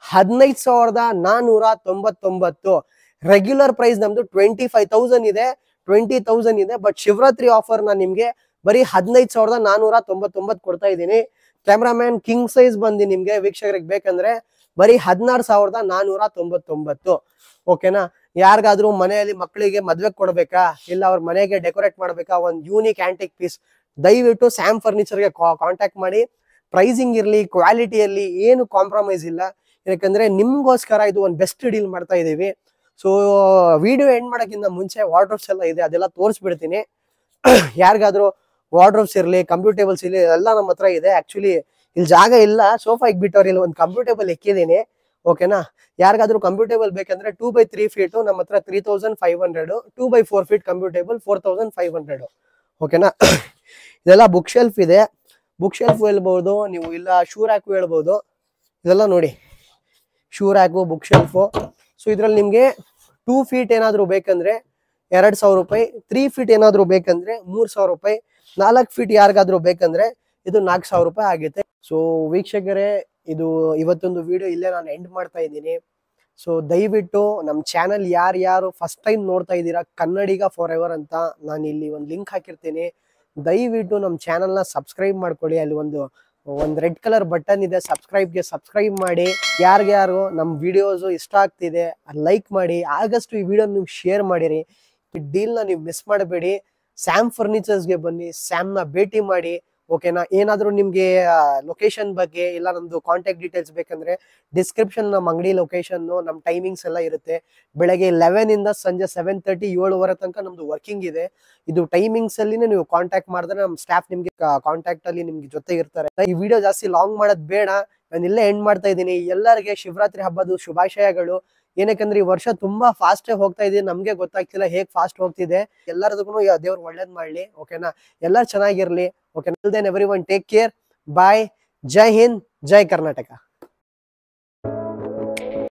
S1: 15,499. Regular price ನಮ್ದು 25,000 ಇದೆ, 20,000 ಇದೆ. ಬಟ್ ಶಿವರಾತ್ರಿ ಆಫರ್ ನಾನು ನಿಮ್ಗೆ ಬರೀ 15,499 ಕೊಡ್ತಾ ಇದ್ದೀನಿ. ಕ್ಯಾಮ್ರಾಮ್ಯಾನ್ ಕಿಂಗ್ ಸೈಜ್ ಬಂದು ನಿಮ್ಗೆ ವೀಕ್ಷಕರಿಗೆ ಬೇಕಂದ್ರೆ ಬರೀ 16,499, ಓಕೆನಾ. ಯಾರಿಗಾದ್ರೂ ಮನೆಯಲ್ಲಿ ಮಕ್ಕಳಿಗೆ ಮದ್ವೆ ಕೊಡ್ಬೇಕಾ, ಇಲ್ಲ ಅವ್ರ ಮನೆಗೆ ಡೆಕೋರೇಟ್ ಮಾಡ್ಬೇಕಾ, ಒಂದು ಯೂನಿಕ್ ಆಂಟಿಕ್ ಪೀಸ್, ದಯವಿಟ್ಟು ಸ್ಯಾಮ್ ಫರ್ನಿಚರ್ಗೆ ಕಾಂಟ್ಯಾಕ್ಟ್ ಮಾಡಿ. ಪ್ರೈಸಿಂಗ್ ಇರ್ಲಿ, ಕ್ವಾಲಿಟಿಯಲ್ಲಿ ಏನು ಕಾಂಪ್ರಮೈಸ್ ಇಲ್ಲ. ಯಾಕಂದ್ರೆ ನಿಮ್ಗೋಸ್ಕರ ಇದು ಒಂದು ಬೆಸ್ಟ್ ಡೀಲ್ ಮಾಡ್ತಾ ಇದೀವಿ. ಸೊ ವಿಡಿಯೋ ಎಂಡ್ ಮಾಡೋಕ್ಕಿಂತ ಮುಂಚೆ ವಾರ್ಡ್ರೋಬ್ಸ್ ಎಲ್ಲ ಇದೆ, ಅದೆಲ್ಲ ತೋರಿಸ್ಬಿಡ್ತೀನಿ. ಯಾರಿಗಾದ್ರೂ ವಾರ್ಡ್ರೋಬ್ಸ್ ಇರ್ಲಿ, ಕಂಪ್ಯೂಟೇಬಲ್ಸ್ ಇರ್ಲಿ, ಎಲ್ಲ ನಮ್ಮ ಹತ್ರ ಇದೆ. ಆಕ್ಚುಲಿ ಇಲ್ಲಿ ಜಾಗ ಇಲ್ಲ, ಸೋಫಾ ಇಕ್ಬಿಟ್ಟವ್ರು. ಇಲ್ಲಿ ಒಂದು ಕಂಪ್ಯೂಟೇಬಲ್ ಇಕ್ಕಿದ್ದೀನಿ, ಓಕೆನಾ. ಯಾರಿಗಾದ್ರೂ ಕಂಪ್ಯೂಟೇಬಲ್ ಬೇಕಂದ್ರೆ 2x3 ಫೀಟ್ ನಮ್ಮ ಹತ್ರ 3,500, 2x4 ಫೀಟ್ ಕಂಪ್ಯೂಟೇಬಲ್ 4,500, ಓಕೆನಾ. ಇದೆಲ್ಲ ಬುಕ್ ಶೆಲ್ಫ್ ಇದೆ. ಬುಕ್ ಶೆಲ್ಫ್ ಹೇಳ್ಬೋದು ನೀವು, ಇಲ್ಲ ಶೂ ರ್ಯಾಕು ಹೇಳ್ಬೋದು. ಇದೆಲ್ಲ ನೋಡಿ, shoe rack, book shelf. So ಇದ್ರಲ್ಲಿ ನಿಮ್ಗೆ 2 ಫೀಟ್ ಏನಾದ್ರು ಬೇಕಂದ್ರೆ 2,000 ರೂಪಾಯಿ, 3 ಫೀಟ್ ಏನಾದ್ರು ಬೇಕಂದ್ರೆ 3,000 ರೂಪಾಯಿ, 4 ಫೀಟ್ ಯಾರಿಗಾದ್ರೂ ಬೇಕಂದ್ರೆ ಇದು 4,000 ರೂಪಾಯಿ ಆಗುತ್ತೆ. ಸೊ ವೀಕ್ಷಕರೇ, ಇದು ಇವತ್ತೊಂದು ವಿಡಿಯೋ ಇಲ್ಲೇ ನಾನು ಎಂಡ್ ಮಾಡ್ತಾ ಇದ್ದೀನಿ. ಸೊ ದಯವಿಟ್ಟು ನಮ್ಮ ಚಾನಲ್ ಯಾರು ಫಸ್ಟ್ ಟೈಮ್ ನೋಡ್ತಾ ಇದ್ದೀರಾ, ಕನ್ನಡಿಗ ಫಾರ್ ಎವರ್ ಅಂತ, ನಾನು ಇಲ್ಲಿ ಒಂದು ಲಿಂಕ್ ಹಾಕಿರ್ತೀನಿ. ದಯವಿಟ್ಟು ನಮ್ಮ ಚಾನಲ್ನ ಸಬ್ಸ್ಕ್ರೈಬ್ ಮಾಡ್ಕೊಳ್ಳಿ. ಅಲ್ಲಿ ಒಂದು ರೆಡ್ ಕಲರ್ ಬಟನ್ ಇದೆ, ಸಬ್ಸ್ಕ್ರೈಬ್ ಮಾಡಿ. ಯಾರು ನಮ್ಮ ವಿಡಿಯೋಸ್ ಇಷ್ಟ ಆಗ್ತಿದೆ ಲೈಕ್ ಮಾಡಿ. ಆದಷ್ಟು ಈ ವಿಡಿಯೋ ನೀವು ಶೇರ್ ಮಾಡಿರಿ. ಈ ಡೀಲ್ನ ನೀವು ಮಿಸ್ ಮಾಡಬೇಡಿ. ಸ್ಯಾಮ್ ಫರ್ನಿಚರ್ಸ್ಗೆ ಬನ್ನಿ, ಸ್ಯಾಮ್ನ ಭೇಟಿ ಮಾಡಿ, ಓಕೆನಾ. ಏನಾದರೂ ನಿಮಗೆ ಲೊಕೇಶನ್ ಬಗ್ಗೆ ಇಲ್ಲ ನಮ್ದು ಕಾಂಟ್ಯಾಕ್ಟ್ ಡೀಟೇಲ್ಸ್ ಬೇಕಂದ್ರೆ ಡಿಸ್ಕ್ರಿಪ್ಷನ್ ನಮ್ಮ ಅಂಗಡಿ ಲೊಕೇಶನ್ನು, ನಮ್ಮ ಟೈಮಿಂಗ್ಸ್ ಎಲ್ಲ ಇರುತ್ತೆ. ಬೆಳಗ್ಗೆ 11 ಇಂದ ಸಂಜೆ 7:30 7 ತನಕ ನಮ್ದು ವರ್ಕಿಂಗ್ ಇದೆ. ಇದು ಟೈಮಿಂಗ್ಸ್ ಅಲ್ಲಿ ನೀವು ಕಾಂಟ್ಯಾಕ್ಟ್ ಮಾಡಿದ್ರೆ ನಮ್ಮ ಸ್ಟಾಫ್ ನಿಮ್ಗೆ ಕಾಂಟ್ಯಾಕ್ಟ್ ಅಲ್ಲಿ ನಿಮ್ಗೆ ಜೊತೆ ಇರ್ತಾರೆ. ಈ ವಿಡಿಯೋ ಜಾಸ್ತಿ ಲಾಂಗ್ ಮಾಡೋದು ಬೇಡ, ನಾನು ಇಲ್ಲೇ ಎಂಡ್ ಮಾಡ್ತಾ ಇದ್ದೀನಿ. ಎಲ್ಲರಿಗೆ ಶಿವರಾತ್ರಿ ಹಬ್ಬದ ಶುಭಾಶಯಗಳು. ಏನಕ್ಕಂದ್ರೆ ಈ ವರ್ಷ ತುಂಬಾ ಫಾಸ್ಟ್ ಹೋಗ್ತಾ ಇದೆ, ನಮ್ಗೆ ಗೊತ್ತಾಗ್ತಿಲ್ಲ ಹೇಗ್ ಫಾಸ್ಟ್ ಹೋಗ್ತಿದೆ. ಎಲ್ಲರಿಗೂ ದೇವ್ರು ಒಳ್ಳೇದ್ ಮಾಡ್ಲಿ, ಓಕೆನಾ. ಎಲ್ಲರೂ ಚೆನ್ನಾಗಿರ್ಲಿ, ಓಕೆ. ಎವ್ರಿವನ್ ಟೇಕ್ ಕೇರ್, ಬಾಯ್. ಜೈ ಹಿಂದ್, ಜೈ ಕರ್ನಾಟಕ.